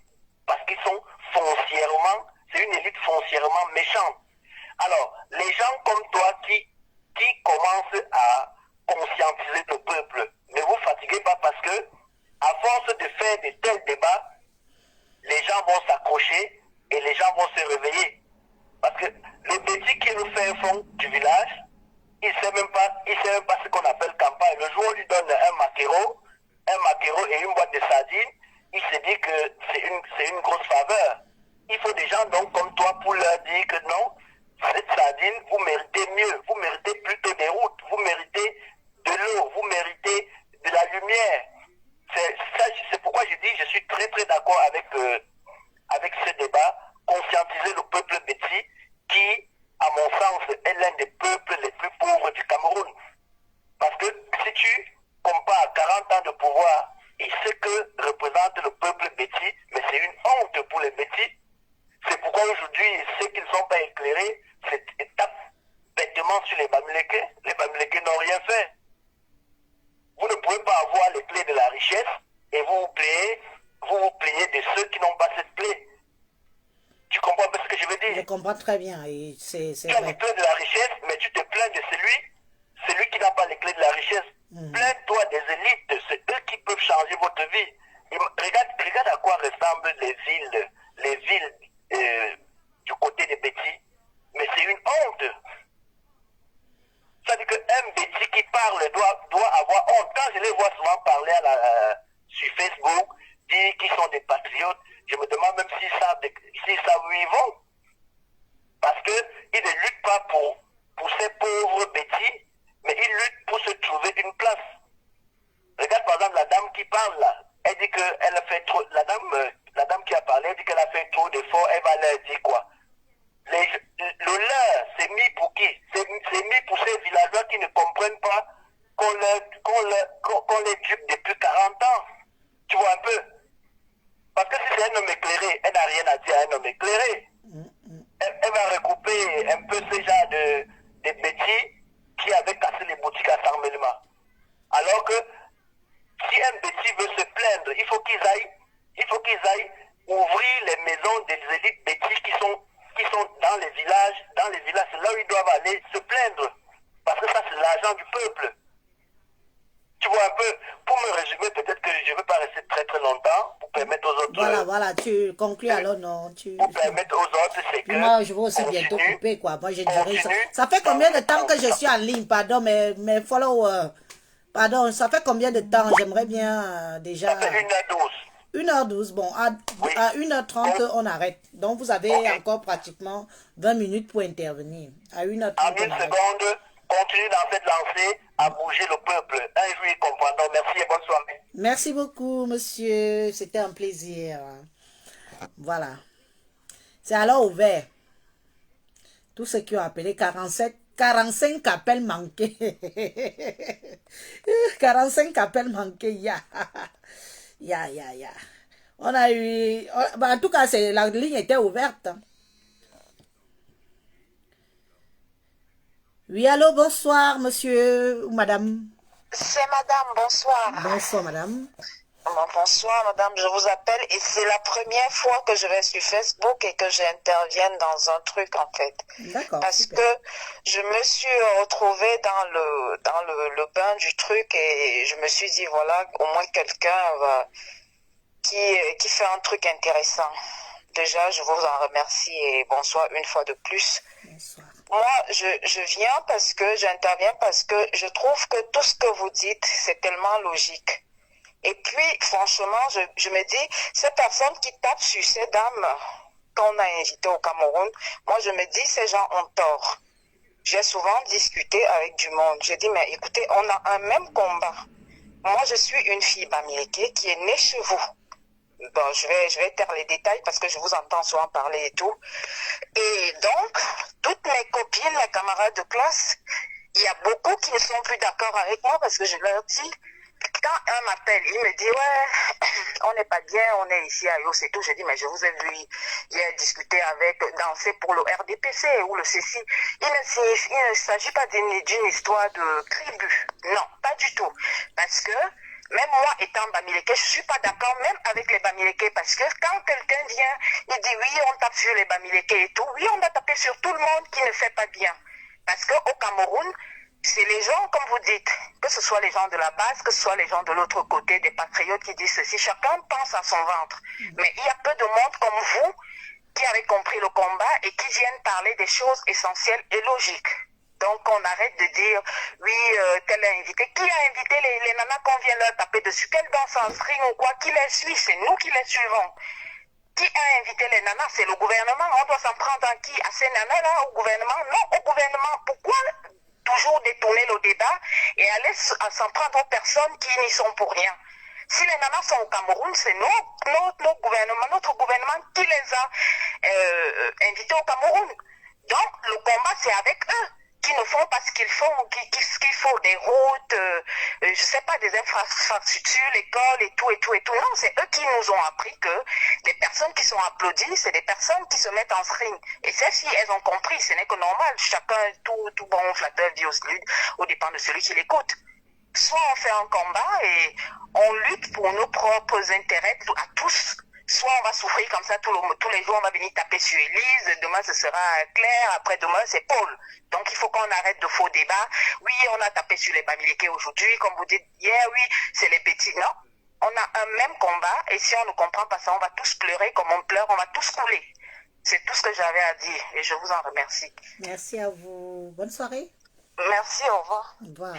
Parce qu'ils sont foncièrement, c'est une élite foncièrement méchante. Alors, les gens comme toi qui commencent à conscientiser le peuple, ne vous fatiguez pas parce que, à force de faire de tels débats, les gens vont s'accrocher et les gens vont se réveiller. Parce que le petit qui nous fait un fond du village, il ne sait même pas ce qu'on appelle campagne. Le jour où on lui donne un maquereau et une boîte de gens donc comme toi pour leur dire que non, cette sardine, vous méritez mieux, vous méritez plutôt des routes, vous méritez de l'eau, vous méritez de la lumière. C'est pourquoi je dis, je suis très très d'accord avec ce débat, conscientiser le peuple Betsi qui, à mon sens, est l'un des peuples les plus pauvres du Cameroun. Parce que si tu compares 40 ans de pouvoir et ce que représente le peuple Betsi, mais c'est une honte pour les Betsi. C'est pourquoi aujourd'hui, ceux qui ne sont pas éclairés, c'est étape bêtement sur les Bamileke. Les Bamileke n'ont rien fait. Vous ne pouvez pas avoir les clés de la richesse et vous vous plaignez de ceux qui n'ont pas cette clé. Tu comprends un peu ce que je veux dire? Je comprends très bien. C'est tu as les clés de la richesse, mais tu te plains de celui qui n'a pas les clés de la richesse. Plains-toi des élites, c'est eux qui peuvent changer votre vie. Et regarde à quoi ressemblent les villes du côté des Betsi. Mais c'est une honte. Ça veut dire qu'un Betsi qui parle doit avoir honte. Quand je les vois souvent parler sur Facebook, dire qu'ils sont des patriotes, je me demande même s'ils savent où ils vont. Parce qu'ils ne luttent pas pour ces pauvres Betsi, mais ils luttent pour se trouver une place. Regarde par exemple la dame qui parle là. Elle dit qu'elle a fait trop. La dame qui a parlé, elle dit qu'elle a fait trop d'efforts. Elle va leur dire quoi? Le leur, c'est mis pour qui? C'est mis pour ces villageois qui ne comprennent pas qu'on les dupe depuis 40 ans. Tu vois un peu? Parce que si c'est un homme éclairé, elle n'a rien à dire à un homme éclairé. Elle va regrouper un peu ce genre de petits qui avaient cassé les boutiques à Sarmelma. Alors que si un petit veut se plaindre, il faut qu'ils aillent ouvrir les maisons des élites petits qui sont dans les villages, c'est là où ils doivent aller se plaindre. Parce que ça, c'est l'argent du peuple. Tu vois un peu, pour me résumer, peut-être que je ne veux pas rester très très longtemps, pour permettre aux autres... Voilà, tu conclus alors, non Pour permettre aux autres, c'est que... Moi, je vais aussi bientôt couper, quoi. Moi, j'ai duré... Ça fait combien de temps que je suis en ligne, pardon, mes followers... Pardon, ça fait combien de temps? J'aimerais bien déjà... Ça fait 1h12. 1h12, bon, à 1h30, on arrête. Donc, vous avez encore pratiquement 20 minutes pour intervenir. À 1h30, en 1 seconde, continue dans cette lancée à bouger le peuple. Un jour, ils comprendront. Merci et bonne soirée. Merci beaucoup, monsieur. C'était un plaisir. Voilà. C'est alors ouvert. Tous ceux qui ont appelé 45 appels manqués. 45 appels manqués, ya. On a eu... en tout cas, la ligne était ouverte. Oui, allô, bonsoir, monsieur ou madame. C'est madame, bonsoir. Bonsoir, madame. Bonsoir, madame, je vous appelle et c'est la première fois que je vais sur Facebook et que j'intervienne dans un truc, en fait. D'accord. Parce super. que je me suis retrouvée dans le bain du truc et je me suis dit, voilà, au moins quelqu'un qui fait un truc intéressant. Déjà, je vous en remercie et bonsoir une fois de plus. Bonsoir. Moi, je viens parce que j'interviens parce que je trouve que tout ce que vous dites, c'est tellement logique. Et puis, franchement, je me dis, ces personnes qui tapent sur ces dames qu'on a invitées au Cameroun, moi, je me dis, ces gens ont tort. J'ai souvent discuté avec du monde. J'ai dit, mais écoutez, on a un même combat. Moi, je suis une fille bamileke qui est née chez vous. Bon, je vais taire les détails parce que je vous entends souvent parler et tout. Et donc, toutes mes copines, mes camarades de classe, il y a beaucoup qui ne sont plus d'accord avec moi parce que je leur dis, quand un m'appelle, il me dit, ouais, on n'est pas bien, on est ici à Yos et tout. Je dis, mais je vous ai vu hier discuter danser pour le RDPC ou le CC. Il ne s'agit pas d'une histoire de tribu. Non, pas du tout. Parce que, même moi étant bamileke, je suis pas d'accord même avec les bamileke parce que quand quelqu'un vient, il dit oui, on tape sur les bamileke et tout. Oui, on va taper sur tout le monde qui ne fait pas bien. Parce qu'au Cameroun, c'est les gens, comme vous dites, que ce soit les gens de la base, que ce soit les gens de l'autre côté, des patriotes qui disent ceci, chacun pense à son ventre. Mais il y a peu de monde comme vous qui avez compris le combat et qui viennent parler des choses essentielles et logiques. Donc on arrête de dire, oui, tel a invité. Qui a invité les nanas qu'on vient leur taper dessus? Qu'elles dansent en string ou quoi? Qui les suit? C'est nous qui les suivons. Qui a invité les nanas? C'est le gouvernement. On doit s'en prendre à qui? À ces nanas-là, au gouvernement? Non, au gouvernement. Pourquoi toujours détourner le débat et aller s'en prendre aux personnes qui n'y sont pour rien? Si les nanas sont au Cameroun, c'est notre gouvernement qui les a invités au Cameroun. Donc, le combat, c'est avec eux qui ne font pas ce qu'il faut, des routes, je sais pas, des infrastructures, l'école et tout. Non, c'est eux qui nous ont appris que les personnes qui sont applaudies, c'est des personnes qui se mettent en string. Et celles-ci, elles ont compris, ce n'est que normal. Chacun, tout bon flatteur vit au dépend de celui qui l'écoute. Soit on fait un combat et on lutte pour nos propres intérêts à tous, soit on va souffrir comme ça tous les jours, on va venir taper sur Élise, demain ce sera Claire, après-demain c'est Paul. Donc il faut qu'on arrête de faux débats. Oui, on a tapé sur les Bamileke aujourd'hui, comme vous dites hier, oui, c'est les petits. Non, on a un même combat et si on ne comprend pas ça, on va tous pleurer comme on pleure, on va tous couler. C'est tout ce que j'avais à dire et je vous en remercie. Merci à vous. Bonne soirée. Merci, au revoir. Au revoir.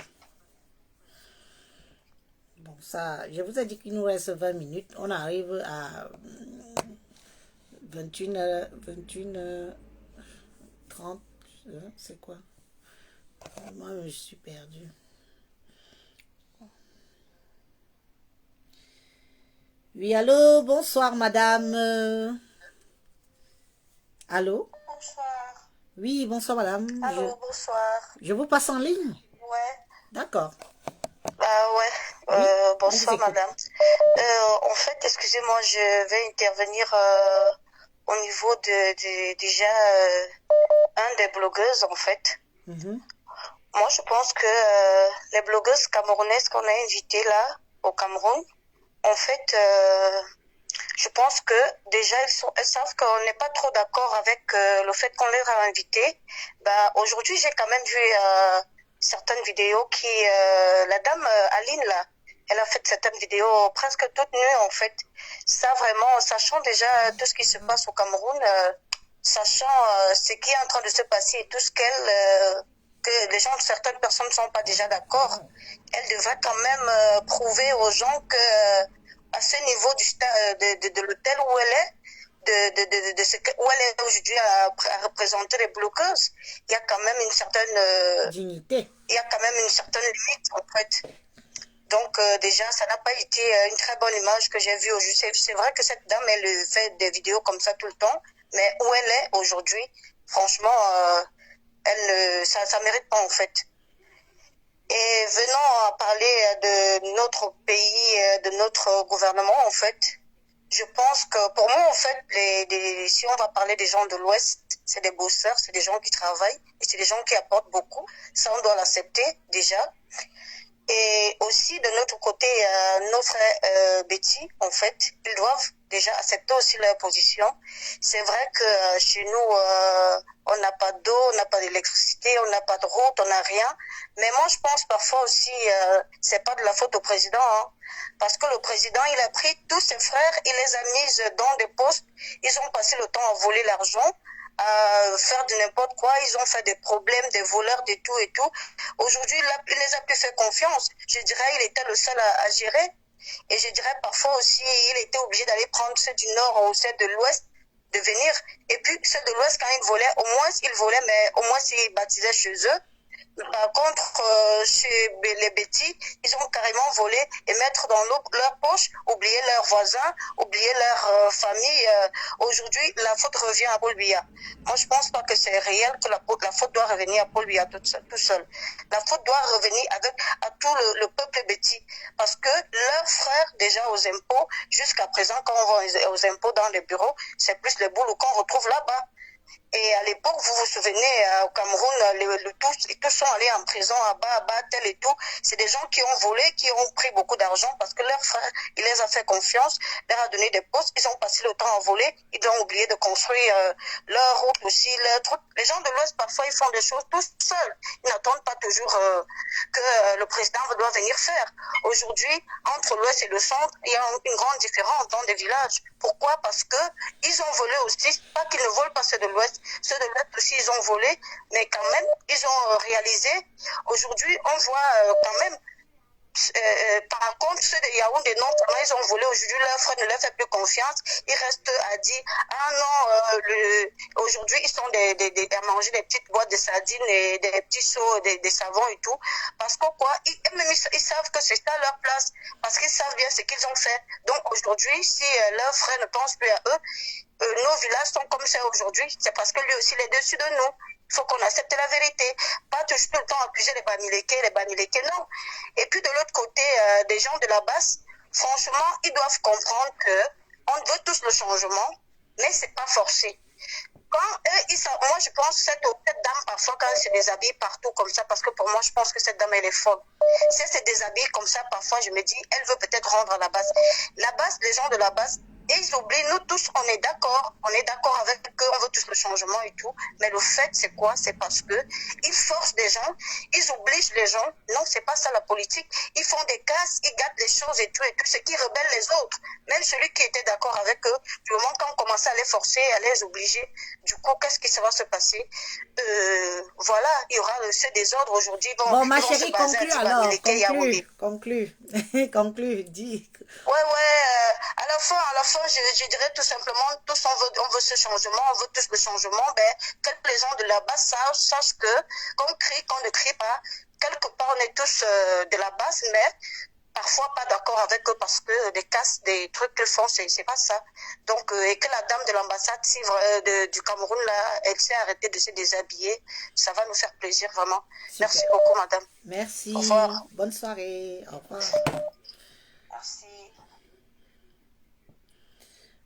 Bon, ça, je vous ai dit qu'il nous reste 20 minutes. On arrive à 21h30. C'est quoi? Moi, je suis perdue. Oui, allô, bonsoir, madame. Allô? Bonsoir. Oui, bonsoir, madame. Allô, bonsoir. Je vous passe en ligne? Ouais. D'accord. Ouais. Bonsoir, madame. En fait, excusez-moi, je vais intervenir au niveau de déjà un des blogueuses, en fait. Moi, je pense que les blogueuses camerounaises qu'on a invitées là, au Cameroun, en fait, je pense que déjà, elles savent qu'on n'est pas trop d'accord avec le fait qu'on les a invitées. Bah, aujourd'hui, j'ai quand même vu certaines vidéos qui... la dame Aline, là, elle a fait certaines vidéos presque toutes nues, en fait. Ça, vraiment, sachant déjà tout ce qui se passe au Cameroun, sachant ce qui est en train de se passer et tout ce que les gens, certaines personnes ne sont pas déjà d'accord, elle devrait quand même prouver aux gens que à ce niveau de l'hôtel où elle est, où elle est aujourd'hui à représenter les bloqueuses, il y a quand même une certaine dignité. Il y a quand même une certaine limite, en fait. Donc déjà, ça n'a pas été une très bonne image que j'ai vue aujourd'hui. C'est vrai que cette dame, elle fait des vidéos comme ça tout le temps, mais où elle est aujourd'hui, franchement, ça mérite pas, en fait. Et venant à parler de notre pays, de notre gouvernement, en fait, je pense que pour moi, en fait, si on va parler des gens de l'Ouest, c'est des bosseurs, c'est des gens qui travaillent et c'est des gens qui apportent beaucoup. Ça, on doit l'accepter déjà. Et aussi, de notre côté, nos frères Betty, en fait, ils doivent déjà accepter aussi leur position. C'est vrai que chez nous, on n'a pas d'eau, on n'a pas d'électricité, on n'a pas de route, on n'a rien. Mais moi, je pense parfois aussi, c'est pas de la faute au président, hein, parce que le président, il a pris tous ses frères, il les a mis dans des postes, ils ont passé le temps à voler l'argent, à faire de n'importe quoi, ils ont fait des problèmes, des voleurs, de tout et tout. Aujourd'hui, il les a plus fait confiance. Je dirais, il était le seul à gérer. Et je dirais parfois aussi, il était obligé d'aller prendre ceux du Nord ou ceux de l'Ouest, de venir. Et puis, ceux de l'Ouest, quand ils volaient, au moins, ils volaient, mais au moins, ils baptisaient chez eux. Par contre, chez les Betty, ils ont carrément volé et mettre dans leur poche, oublier leurs voisins, oublier leur famille. Aujourd'hui, la faute revient à Paul Biya. Moi, je pense pas que c'est réel que la faute doit revenir à Paul Biya tout seul. La faute doit revenir à tout le peuple Betty. Parce que leurs frères, déjà aux impôts, jusqu'à présent, quand on va aux impôts dans les bureaux, c'est plus les boulots qu'on retrouve là-bas. Et à l'époque, vous vous souvenez, au Cameroun, tous sont allés en prison, à bas, tel et tout. C'est des gens qui ont volé, qui ont pris beaucoup d'argent parce que leur frère, il les a fait confiance, leur a donné des postes, ils ont passé le temps à voler, ils ont oublié de construire leur route aussi, leur truc. Les gens de l'Ouest, parfois, ils font des choses tous seuls. Ils n'attendent pas toujours que le président doit venir faire. Aujourd'hui, entre l'Ouest et le Centre, il y a une grande différence dans des villages. Pourquoi? Parce que ils ont volé aussi, pas qu'ils ne volent pas ceux de l'Ouest. Ceux de l'Est aussi, ils ont volé, mais quand même, ils ont réalisé. Aujourd'hui, on voit quand même Par contre, ceux de Yaoundé, non, ils ont volé aujourd'hui, leur frère ne leur fait plus confiance. Ils restent à dire, ah non, aujourd'hui, ils sont à manger des petites boîtes de sardines et des petits seaux, des savons et tout. Parce que quoi, ils savent que c'est ça leur place. Parce qu'ils savent bien ce qu'ils ont fait. Donc aujourd'hui, si leurs frères ne pensent plus à eux, nos villages sont comme ça aujourd'hui. C'est parce que lui aussi, il est dessus de nous. Il faut qu'on accepte la vérité. Pas tout le temps accuser les Bamileke, non. Et puis de l'autre côté, des gens de la base, franchement, ils doivent comprendre que on veut tous le changement, mais c'est pas forcé. Quand moi je pense que cette dame, parfois, quand elle se déshabille partout comme ça, parce que pour moi, je pense que cette dame, elle est folle. Si elle se déshabille comme ça, parfois, je me dis, elle veut peut-être rendre à la base. La base, les gens de la base, et ils oublient, nous tous, on est d'accord avec eux, on veut tous le changement et tout, mais le fait, c'est quoi? C'est parce que ils forcent des gens, ils obligent les gens, non, c'est pas ça la politique, ils font des casses, ils gâtent les choses et tout, ce qui rebelle les autres, même celui qui était d'accord avec eux, du moment qu'on commençait à les forcer, à les obliger, du coup, qu'est-ce qui va se passer? Voilà, il y aura ce désordre aujourd'hui. Bon, ma chérie, conclue alors, conclue, dis. Ouais, à la fin, je dirais tout simplement, tous on veut ce changement, on veut tous le changement, que les gens de la base sachent que, qu'on crie, qu'on ne crie pas, quelque part on est tous de la base, mais parfois pas d'accord avec eux parce que des casses, des trucs qu'ils font, c'est pas ça. Donc, et que la dame de l'ambassade du Cameroun, là, elle s'est arrêtée de se déshabiller, ça va nous faire plaisir, vraiment. Super. Merci beaucoup, madame. Merci. Au revoir. Bonne soirée. Au revoir. Merci.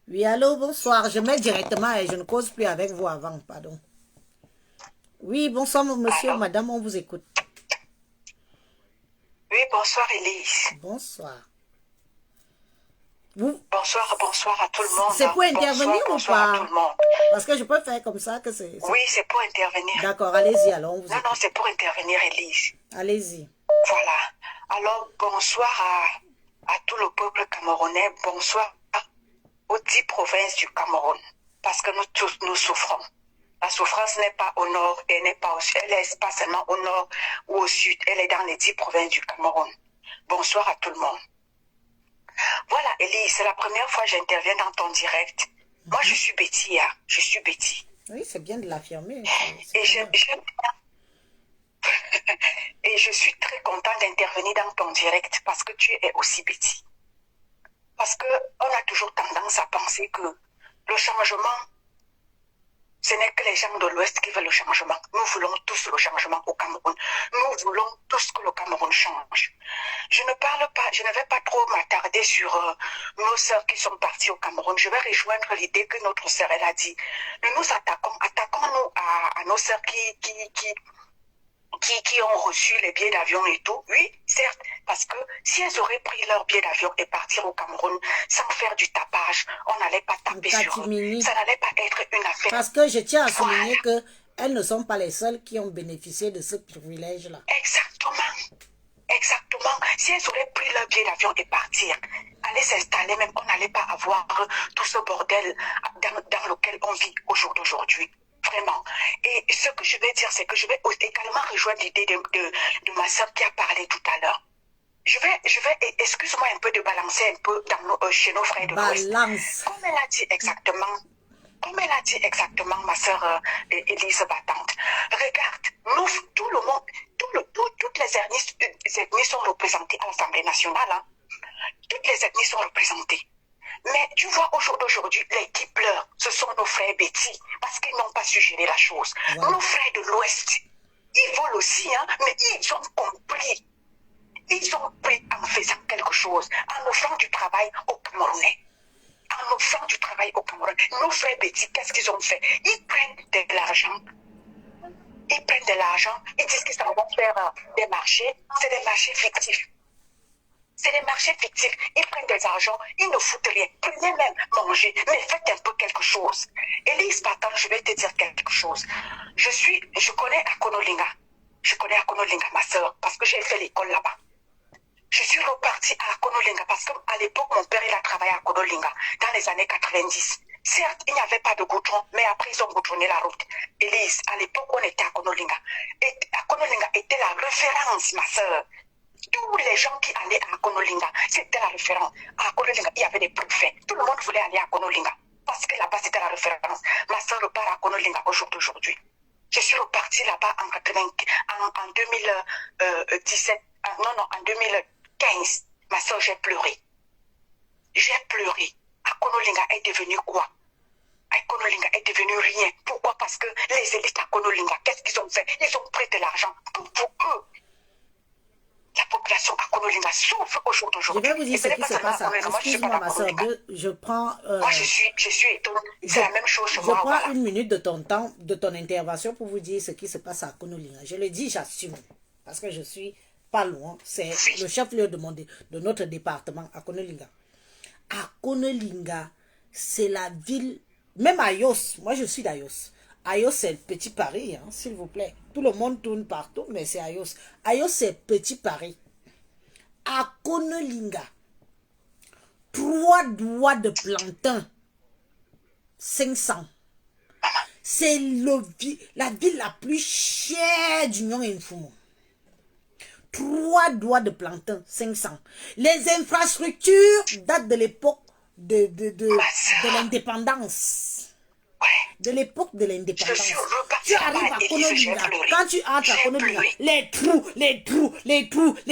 Oui, allô, bonsoir. Je mets directement et je ne cause plus avec vous avant, pardon. Oui, bonsoir, monsieur, allô? Madame, on vous écoute. Oui, bonsoir, Élise. Bonsoir. Bonsoir à tout le monde. C'est pour intervenir bonsoir ou pas? À tout le monde. Parce que je peux faire comme ça que c'est... Oui, c'est pour intervenir. D'accord, allez-y, alors on vous écoute. Non, c'est pour intervenir, Élise. Allez-y. Voilà. Alors, bonsoir à tout le peuple camerounais. Bonsoir aux 10 provinces du Cameroun. Parce que nous tous, nous souffrons. La souffrance n'est pas au nord et n'est pas au sud. Elle n'est pas seulement au nord ou au sud. Elle est dans les 10 provinces du Cameroun. Bonsoir à tout le monde. Voilà, Élise, c'est la première fois que j'interviens dans ton direct. Moi, je suis Betty. Hein. Je suis Betty. Oui, c'est bien de l'affirmer. Et je suis très contente d'intervenir dans ton direct parce que tu es aussi Betty. Parce qu'on a toujours tendance à penser que le changement, ce n'est que les gens de l'Ouest qui veulent le changement. Nous voulons tous le changement au Cameroun. Nous voulons tous que le Cameroun change. Je ne vais pas trop m'attarder sur nos sœurs qui sont parties au Cameroun. Je vais rejoindre l'idée que notre sœur, elle a dit. Nous nous attaquons-nous à nos sœurs qui ont reçu les billets d'avion et tout. Oui, certes, parce que si elles auraient pris leur billet d'avion et partir au Cameroun sans faire du tapage, on n'allait pas taper sur eux. Ça n'allait pas être une affaire. Parce que je tiens à souligner que elles ne sont pas les seules qui ont bénéficié de ce privilège-là. Exactement. Si elles auraient pris leur billet d'avion et partir, aller s'installer, même on n'allait pas avoir tout ce bordel dans lequel on vit au jour d'aujourd'hui. Vraiment. Et ce que je vais dire, c'est que je vais également rejoindre l'idée de ma soeur qui a parlé tout à l'heure. Je vais, excuse-moi un peu de balancer un peu chez nos frères de l'Ouest. Comme elle a dit exactement, ma soeur Élise Battante. Regarde, nous, tout le monde, toutes les ethnies sont représentées à l'Assemblée nationale. Hein. Toutes les ethnies sont représentées. Mais tu vois, au jour d'aujourd'hui, les qui pleurent, ce sont nos frères Betty, parce qu'ils n'ont pas su gérer la chose. Ouais. Nos frères de l'Ouest, ils volent aussi, hein, mais ils ont compris. Ils ont pris en faisant quelque chose, en offrant du travail aux Camerounais. En offrant du travail aux Camerounais. Nos frères Betty, qu'est-ce qu'ils ont fait? Ils prennent de l'argent. Ils disent qu'ils vont faire des marchés. C'est des marchés fictifs. C'est des marchés fictifs. Ils prennent des argents, ils ne foutent rien. Prenez même manger, mais faites un peu quelque chose. Élise Battante, je vais te dire quelque chose. Je connais Akonolinga. Je connais Akonolinga, ma soeur, parce que j'ai fait l'école là-bas. Je suis repartie à Akonolinga parce qu'à l'époque, mon père, il a travaillé à Akonolinga dans les années 90. Certes, il n'y avait pas de goudron, mais après, ils ont goudronné la route. Élise, à l'époque, on était à Akonolinga. Et Akonolinga était la référence, ma soeur. Tous les gens qui allaient à Konolinga, c'était la référence. À Konolinga, il y avait des préfets. Tout le monde voulait aller à Konolinga. Parce que là-bas, c'était la référence. Ma soeur repart à Konolinga au jour d'aujourd'hui. Je suis repartie là-bas en 2017. En 2015. Ma soeur, j'ai pleuré. J'ai pleuré. À Konolinga est devenu quoi? À Konolinga est devenu rien. Pourquoi? Parce que les élites à Konolinga, qu'est-ce qu'ils ont fait? Ils ont pris de l'argent pour eux. La population à Konolinga souffre au jour d'aujourd'hui. Je vais vous dire ce qui se passe. Excuse-moi, ma soeur, je prends... Moi, je suis étonnée. C'est la même chose chez moi. Je prends voilà. une minute de ton temps, de ton intervention pour vous dire ce qui se passe à Konolinga. Je le dis, j'assume. Parce que je suis pas loin. C'est le chef-lieu de notre département à Konolinga. À Konolinga, c'est la ville... Même à Ayos, moi je suis d'Ayos. Ayos, c'est le petit Paris, hein, s'il vous plaît. Tout le monde tourne partout, mais c'est Ayos. Ayos, c'est petit Paris. À Konolinga, 3 doigts de plantain, 500. C'est la ville la plus chère d'Union Infumo. 3 doigts de plantain, 500. Les infrastructures datent de l'époque de l'indépendance. De l'époque de l'indépendance. Tu arrives à Konolinga. Quand tu entres à Konolinga, les trous, les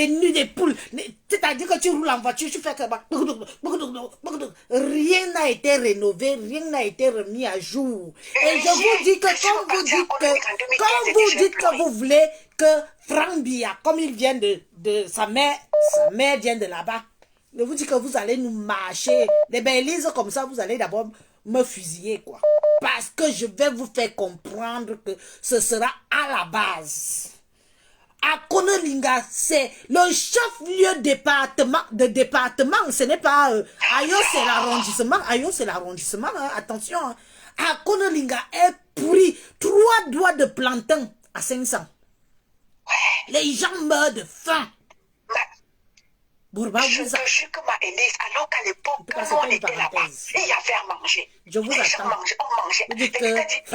nids des poules. C'est-à-dire que tu roules en voiture, tu fais que... Rien n'a été rénové, rien n'a été remis à jour. Et je vous dis que quand vous dites que vous voulez que Franck Biya, comme il vient de sa mère vient de là-bas, je vous dis que vous allez nous marcher. Les bêlises comme ça, vous allez d'abord me fusiller, quoi. Parce que je vais vous faire comprendre que ce sera à la base. À Konolinga, c'est le chef-lieu de département. Ce n'est pas... Ayo, c'est l'arrondissement. Ayo, c'est l'arrondissement. Hein, attention. Hein. À Konolinga est pris 3 doigts de plantain à 500. Les gens meurent de faim. Bourba, je te jure que ma Élise, alors qu'à l'époque, quand on était là-bas, il y avait à manger. Je vous attends. On mangeait.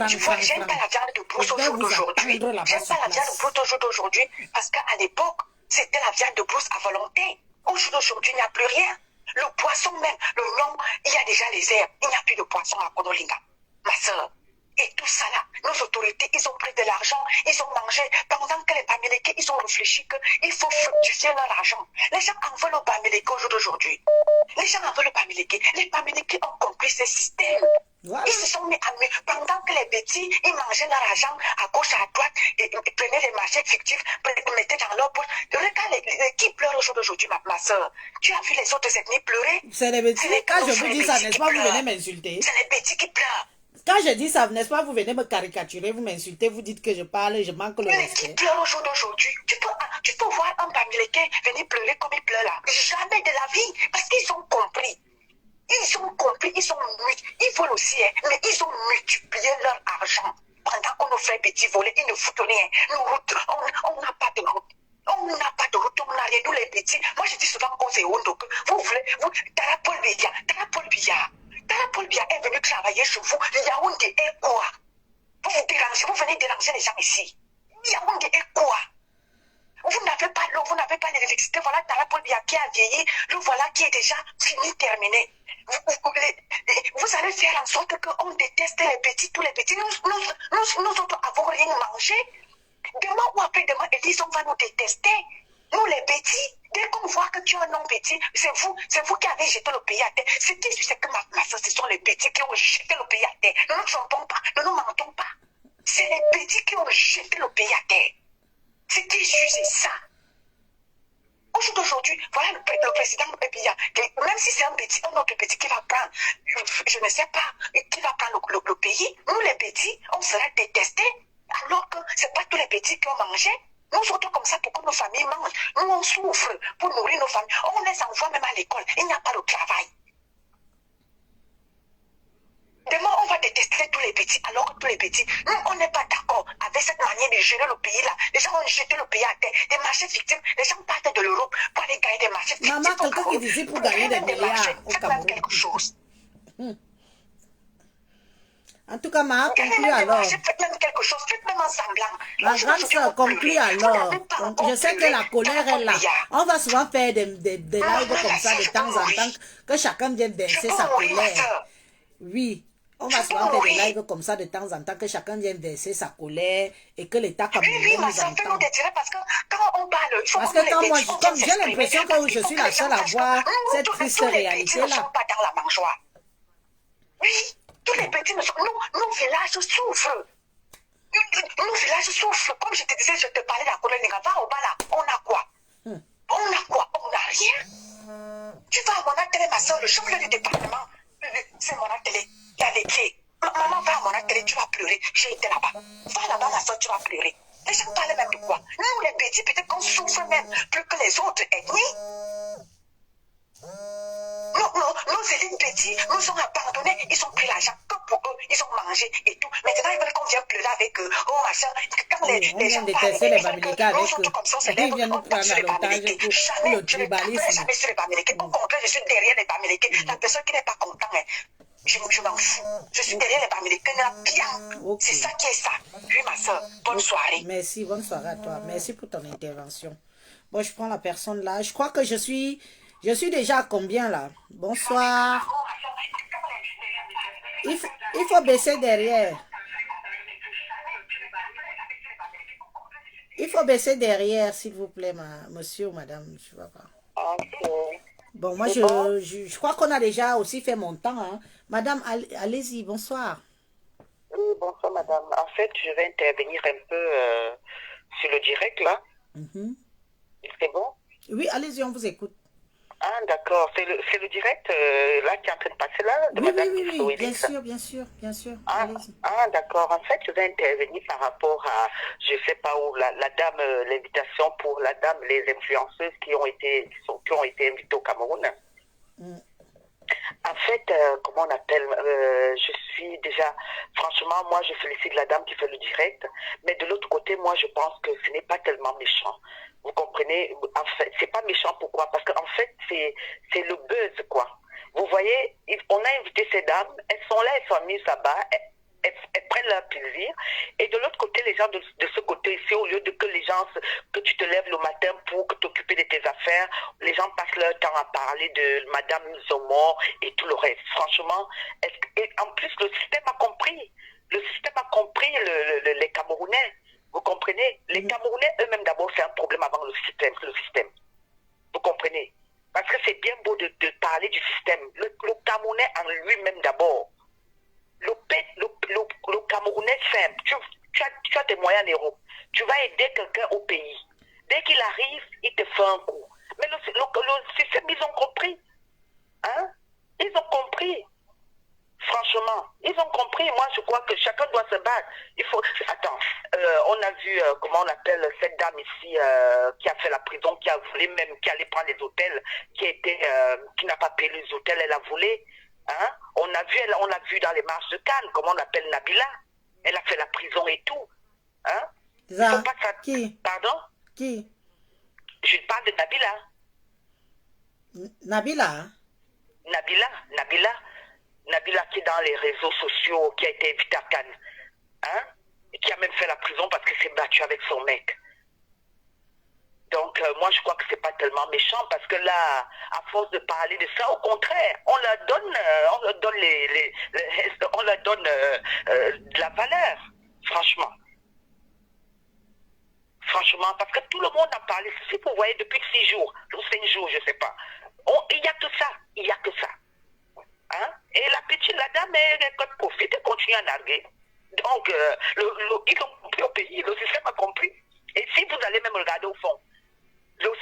Tu vois, j'aime pas la viande de brousse au jour d'aujourd'hui. J'aime pas la viande de brousse au jour d'aujourd'hui parce qu'à l'époque, c'était la viande de brousse à volonté. Au jour d'aujourd'hui, il n'y a plus rien. Le poisson même, le lion, il y a déjà les herbes. Il n'y a plus de poisson à Konolinga. Ma soeur. Et tout ça là, nos autorités, ils ont pris de l'argent, ils ont mangé, pendant que les Bamileke, ils ont réfléchi qu'il faut fructifier leur argent. Les gens en veulent aux Bamileke au jour d'aujourd'hui. Les gens en veulent aux Bamileke. Les Bamileke ont compris ce système. Voilà. Ils se sont mis à mieux. Pendant que les petits, ils mangeaient leur argent à gauche, à droite, et prenaient les marchés fictifs, mettaient dans leur poche. Regarde qui pleure au jour d'aujourd'hui, ma soeur. Tu as vu les autres ethnies pleurer? C'est les petits. Quand je vous dis ça, n'est-ce pas, vous venez m'insulter. C'est les petits qui pleurent. Quand je dis ça, n'est-ce pas, vous venez me caricaturer, vous m'insultez, vous dites que je parle, je manque le respect. Mais qui pleure au jour d'aujourd'hui? Tu peux voir un Bamileke venir pleurer comme il pleure là. Jamais de la vie. Parce qu'ils ont compris. Ils ont compris, ils volent aussi, hein, mais ils ont multiplié leur argent. Pendant qu'on nous fait petits volets, ils ne foutent rien. Nos routes, on n'a pas de route. On n'a pas de route, on n'a rien. Nous les petits, moi je dis souvent qu'on c'est honte que vous voulez, Tarapol Biya est venu travailler chez vous. Yaoundé est quoi? Vous vous dérangez, vous venez déranger les gens ici. Yaoundé est quoi? Vous n'avez pas l'eau, vous n'avez pas l'électricité. Voilà Tarapol Biya qui a vieilli. Le voilà qui est déjà fini, terminé. Vous allez faire en sorte qu'on déteste les petits, tous les petits. Nous autres avons rien mangé. Demain ou après-demain, Élise, on va nous détester. Nous les petits, dès qu'on voit que tu es un homme petit, c'est vous qui avez jeté le pays à terre. Ce que ma soeur, ce sont les petits qui ont jeté le pays à terre. Ne nous trompons pas, ne nous mentons pas. C'est les petits qui ont jeté le pays à terre. C'était juste ça. Au jour d'aujourd'hui, voilà le président Biya, même si c'est un autre petit qui va prendre, je ne sais pas, qui va prendre le pays, nous les petits, on sera détestés, alors que ce n'est pas tous les petits qui ont mangé. Nous autres comme ça pour que nos familles mangent. Nous on souffre pour nourrir nos familles. On les envoie même à l'école. Il n'y a pas de travail. Demain on va détester tous les petits alors que tous les petits, nous on n'est pas d'accord avec cette manière de gérer le pays là. Les gens ont jeté le pays à terre. Des marchés fictifs. Les gens partent de l'Europe pour aller gagner des marchés fictifs. Maman, quelqu'un qui disait pour gagner des milliards au Cameroun. Quelque chose. En tout cas, ma conclut alors. Faites même quelque chose, faites même un semblant. Ma grande soeur conclut alors. Je sais que la colère est là. On va souvent faire des lives comme ça de temps en temps, que chacun vienne verser sa colère. Oui, on va souvent faire des lives comme ça de temps en temps, que chacun vienne verser sa colère et que l'État camerounais nous entende. Parce que quand on parle, parce que quand moi, comme j'ai l'impression que je suis la seule à voir cette triste réalité-là. Oui, tous les petits, nos villages souffrent. Nos villages souffrent. Comme je te disais, je te parlais de la colère négative. Au bas là, on a quoi? On a quoi? On n'a rien. Tu vas à mon atelier, ma soeur, le chef-lieu du département, c'est mon atelier. Il y a les pieds. Maman va à mon atelier, tu vas pleurer. J'ai été là-bas. Va là-bas, ma soeur, tu vas pleurer. Les gens parlent même de quoi? Nous, les petits, peut-être qu'on souffre même plus que les autres ethnies. Nos élèves petits nous ont abandonnés, ils ont pris l'argent que pour eux, ils ont mangé et tout. Maintenant, ils veulent qu'on vienne pleurer avec eux. Oh, ma soeur, quand les gens parlent, les Bamileke nous sommes comme ça, on se lève, on tape sur les Bamileke. Jamais, je ne taperai jamais sur les Bamileke. Au contraire, je suis derrière les Bamileke. La personne qui n'est pas content, je m'en fous. Je suis derrière les Bamileke, bien. C'est ça qui est ça. Oui, ma soeur, bonne soirée. Merci, bonne soirée à toi. Merci pour ton intervention. Bon, je prends la personne là. Je crois que je suis déjà à combien là? Bonsoir. Il faut baisser derrière. Il faut baisser derrière, s'il vous plaît, monsieur ou madame. Je ne vois pas. Okay. Bon, moi, je crois qu'on a déjà aussi fait mon temps. Hein. Madame, allez-y, bonsoir. Oui, bonsoir, madame. En fait, je vais intervenir un peu sur le direct, là. C'est bon? Oui, allez-y, on vous écoute. Ah, d'accord. C'est le direct là qui est en train de passer là de Oui, bien sûr. Ah, d'accord. En fait, je vais intervenir par rapport à, je sais pas où, la dame, l'invitation pour la dame, les influenceuses qui ont été invitées au Cameroun. En fait, comment on appelle, je suis déjà, franchement, moi je félicite la dame qui fait le direct, mais de l'autre côté, moi je pense que ce n'est pas tellement méchant. Vous comprenez? En fait, c'est pas méchant, pourquoi? Parce qu'en fait, c'est le buzz, quoi. Vous voyez, on a invité ces dames, elles sont là, elles sont mises là-bas, elles prennent leur plaisir. Et de l'autre côté, les gens de ce côté ici, au lieu de que les gens, que tu te lèves le matin pour t'occuper de tes affaires, les gens passent leur temps à parler de Madame Zomo et tout le reste. Franchement, et en plus, le système a compris. Le système a compris les Camerounais. Vous comprenez? Les Camerounais eux-mêmes d'abord, c'est un problème avant le système. Vous comprenez? Parce que c'est bien beau de parler du système. Le Camerounais en lui-même d'abord. Le Camerounais simple, tu as des moyens d'euros. Tu vas aider quelqu'un au pays. Dès qu'il arrive, il te fait un coup. Mais le système, ils ont compris. Hein? Ils ont compris. Franchement, ils ont compris. Moi, je crois que chacun doit se battre. Il faut... Attends, on a vu, comment on appelle cette dame ici, qui a fait la prison, qui a volé même, qui allait prendre les hôtels, qui n'a pas payé les hôtels, elle a volé. Hein? On a vu dans les marches de Cannes, comment on appelle Nabila. Elle a fait la prison et tout. Hein? Qui? Pardon? Qui? Je parle de Nabila. Nabila qui est dans les réseaux sociaux, qui a été invitée à Cannes. Hein? Et qui a même fait la prison parce qu'elle s'est battue avec son mec. Donc, moi, je crois que c'est pas tellement méchant parce que là, à force de parler de ça, au contraire, on leur donne de la valeur, franchement. Franchement, parce que tout le monde en parle. Si vous voyez, depuis 6 jours, ou 5 jours, je sais pas, il n'y a que ça. Hein? Et la dame, elle profite et continue à narguer. Donc, ils ont compris au pays, le système a compris. Et si vous allez même regarder au fond,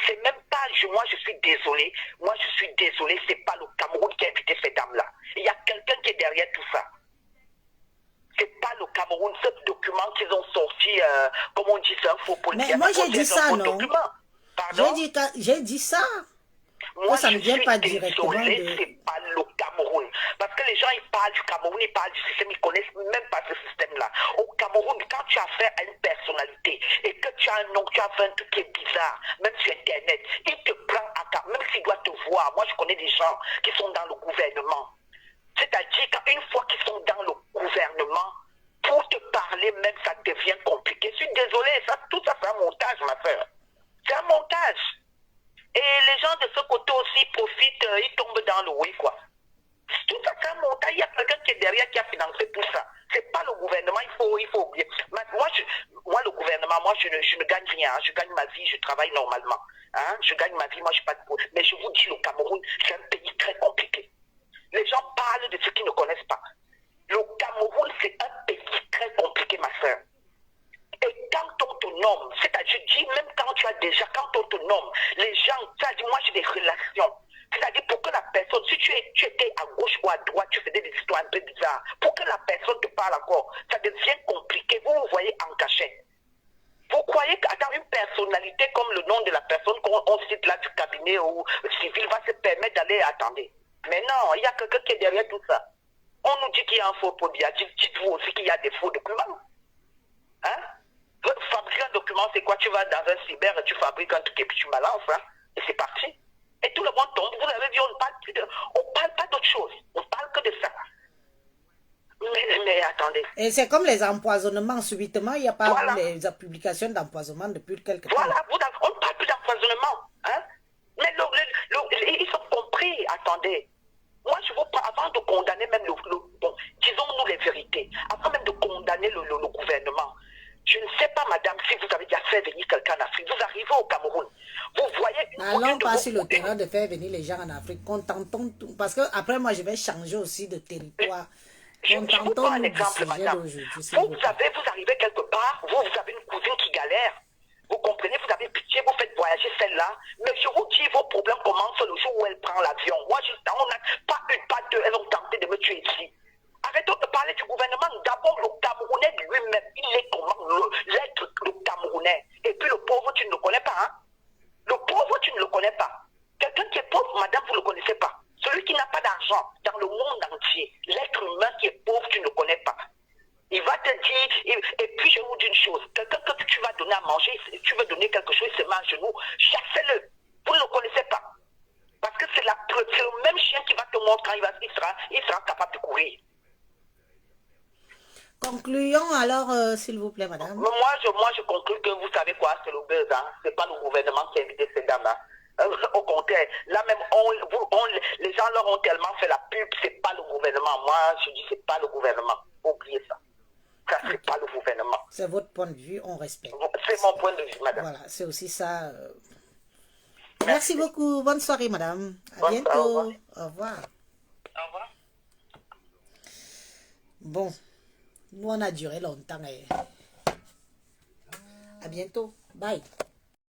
c'est même pas, moi je suis désolé, c'est pas le Cameroun qui a invité ces dames-là. Il y a quelqu'un qui est derrière tout ça. C'est pas le Cameroun, ce document qu'ils ont sorti, comme on dit, c'est un faux politique. Mais moi j'ai dit ça, non? J'ai dit ça. Moi, ça ne vient pas directement c'est pas le Cameroun. Parce que les gens, ils parlent du Cameroun, ils parlent du système, ils connaissent même pas ce système-là. Au Cameroun, quand tu as affaire à une personnalité et que tu as un nom, tu as fait un truc qui est bizarre, même sur Internet, il te prend à ta... Même s'il doit te voir. Moi, je connais des gens qui sont dans le gouvernement. C'est-à-dire qu'une fois qu'ils sont dans le gouvernement, pour te parler même, ça devient compliqué. Je suis désolée, tout ça c'est un montage, ma soeur. C'est un montage. Et les gens de ce côté aussi profitent, ils tombent dans le oui, quoi. Tout ça c'est un montage, il y a quelqu'un qui est derrière qui a financé tout ça. C'est pas le gouvernement, il faut oublier. Moi, le gouvernement, je ne gagne rien. Je gagne ma vie, je travaille normalement. Hein? Je gagne ma vie, moi je suis pas de problème. Mais je vous dis, le Cameroun, c'est un pays très compliqué. Les gens parlent de ce qu'ils ne connaissent pas. Le Cameroun, c'est un pays très compliqué, ma soeur. Et quand on te nomme, c'est-à-dire, je dis même quand tu as déjà, quand on te nomme, les gens, c'est-à-dire, moi j'ai des relations. C'est-à-dire, pour que la personne, si tu étais à gauche ou à droite, tu faisais des histoires un peu bizarres, pour que la personne te parle encore, ça devient compliqué. Vous vous voyez en cachette. Vous croyez qu'attends, une personnalité comme le nom de la personne qu'on cite là du cabinet ou civil va se permettre d'aller attendre. Mais non, il y a quelqu'un qui est derrière tout ça. On nous dit qu'il y a un faux phobia. Dites-vous aussi qu'il y a des faux documents. Hein? Fabriquer un document, c'est quoi? Tu vas dans un cyber et tu fabriques un truc et puis tu balances. Hein? Et c'est parti. Et tout le monde tombe. Vous avez vu, on parle pas d'autre chose. On parle que de ça. Mais attendez. Et c'est comme les empoisonnements. Subitement, il n'y a pas les publications d'empoisonnement depuis quelques temps. Voilà, on ne parle plus d'empoisonnement. Hein? Mais ils ont compris. Attendez. Moi, je vous parle, avant de condamner même bon, disons-nous les vérités, avant même de condamner le gouvernement, je ne sais pas, madame, si vous avez déjà fait venir quelqu'un en Afrique. Vous arrivez au Cameroun, vous voyez... Allons pas sur le terrain de faire venir les gens en Afrique. Contentons tout. Parce que après, moi, je vais changer aussi de territoire. Je vous prends un exemple, madame. Vous arrivez quelque part, vous avez une cousine qui galère. Vous comprenez, vous avez pitié, vous faites voyager celle-là. Mais je vous dis, vos problèmes commencent le jour où elle prend l'avion. Moi, on n'a pas une, pas deux, elles ont tenté de me tuer ici. Arrêtons de parler du gouvernement. D'abord, le Camerounais lui-même, il est comment l'être le Camerounais. Et puis le pauvre, tu ne le connais pas. Hein? Le pauvre, tu ne le connais pas. Quelqu'un qui est pauvre, madame, vous ne le connaissez pas. Celui qui n'a pas d'argent dans le monde entier, l'être humain qui est pauvre, tu ne le connais pas. Il va te dire, et puis je vous dis une chose, quelqu'un que tu vas donner à manger, tu veux donner quelque chose, il se met à genoux, chassez-le. Vous ne le connaissez pas. Parce que c'est le même chien qui va te montrer quand il sera capable de courir. Concluons alors, s'il vous plaît, madame. Moi, je conclue que vous savez quoi, c'est le buzz, hein. C'est pas le gouvernement qui a invité ces dames-là. Au contraire, là même, les gens leur ont tellement fait la pub, c'est pas le gouvernement. Moi, je dis, c'est pas le gouvernement. Oubliez ça. Ça, c'est pas le gouvernement. C'est votre point de vue, on respecte. C'est mon point de vue, madame. Voilà, c'est aussi ça. Merci beaucoup. Bonne soirée, madame. À bientôt. Au revoir. Au revoir. Bon, nous, on a duré longtemps. À bientôt. Bye.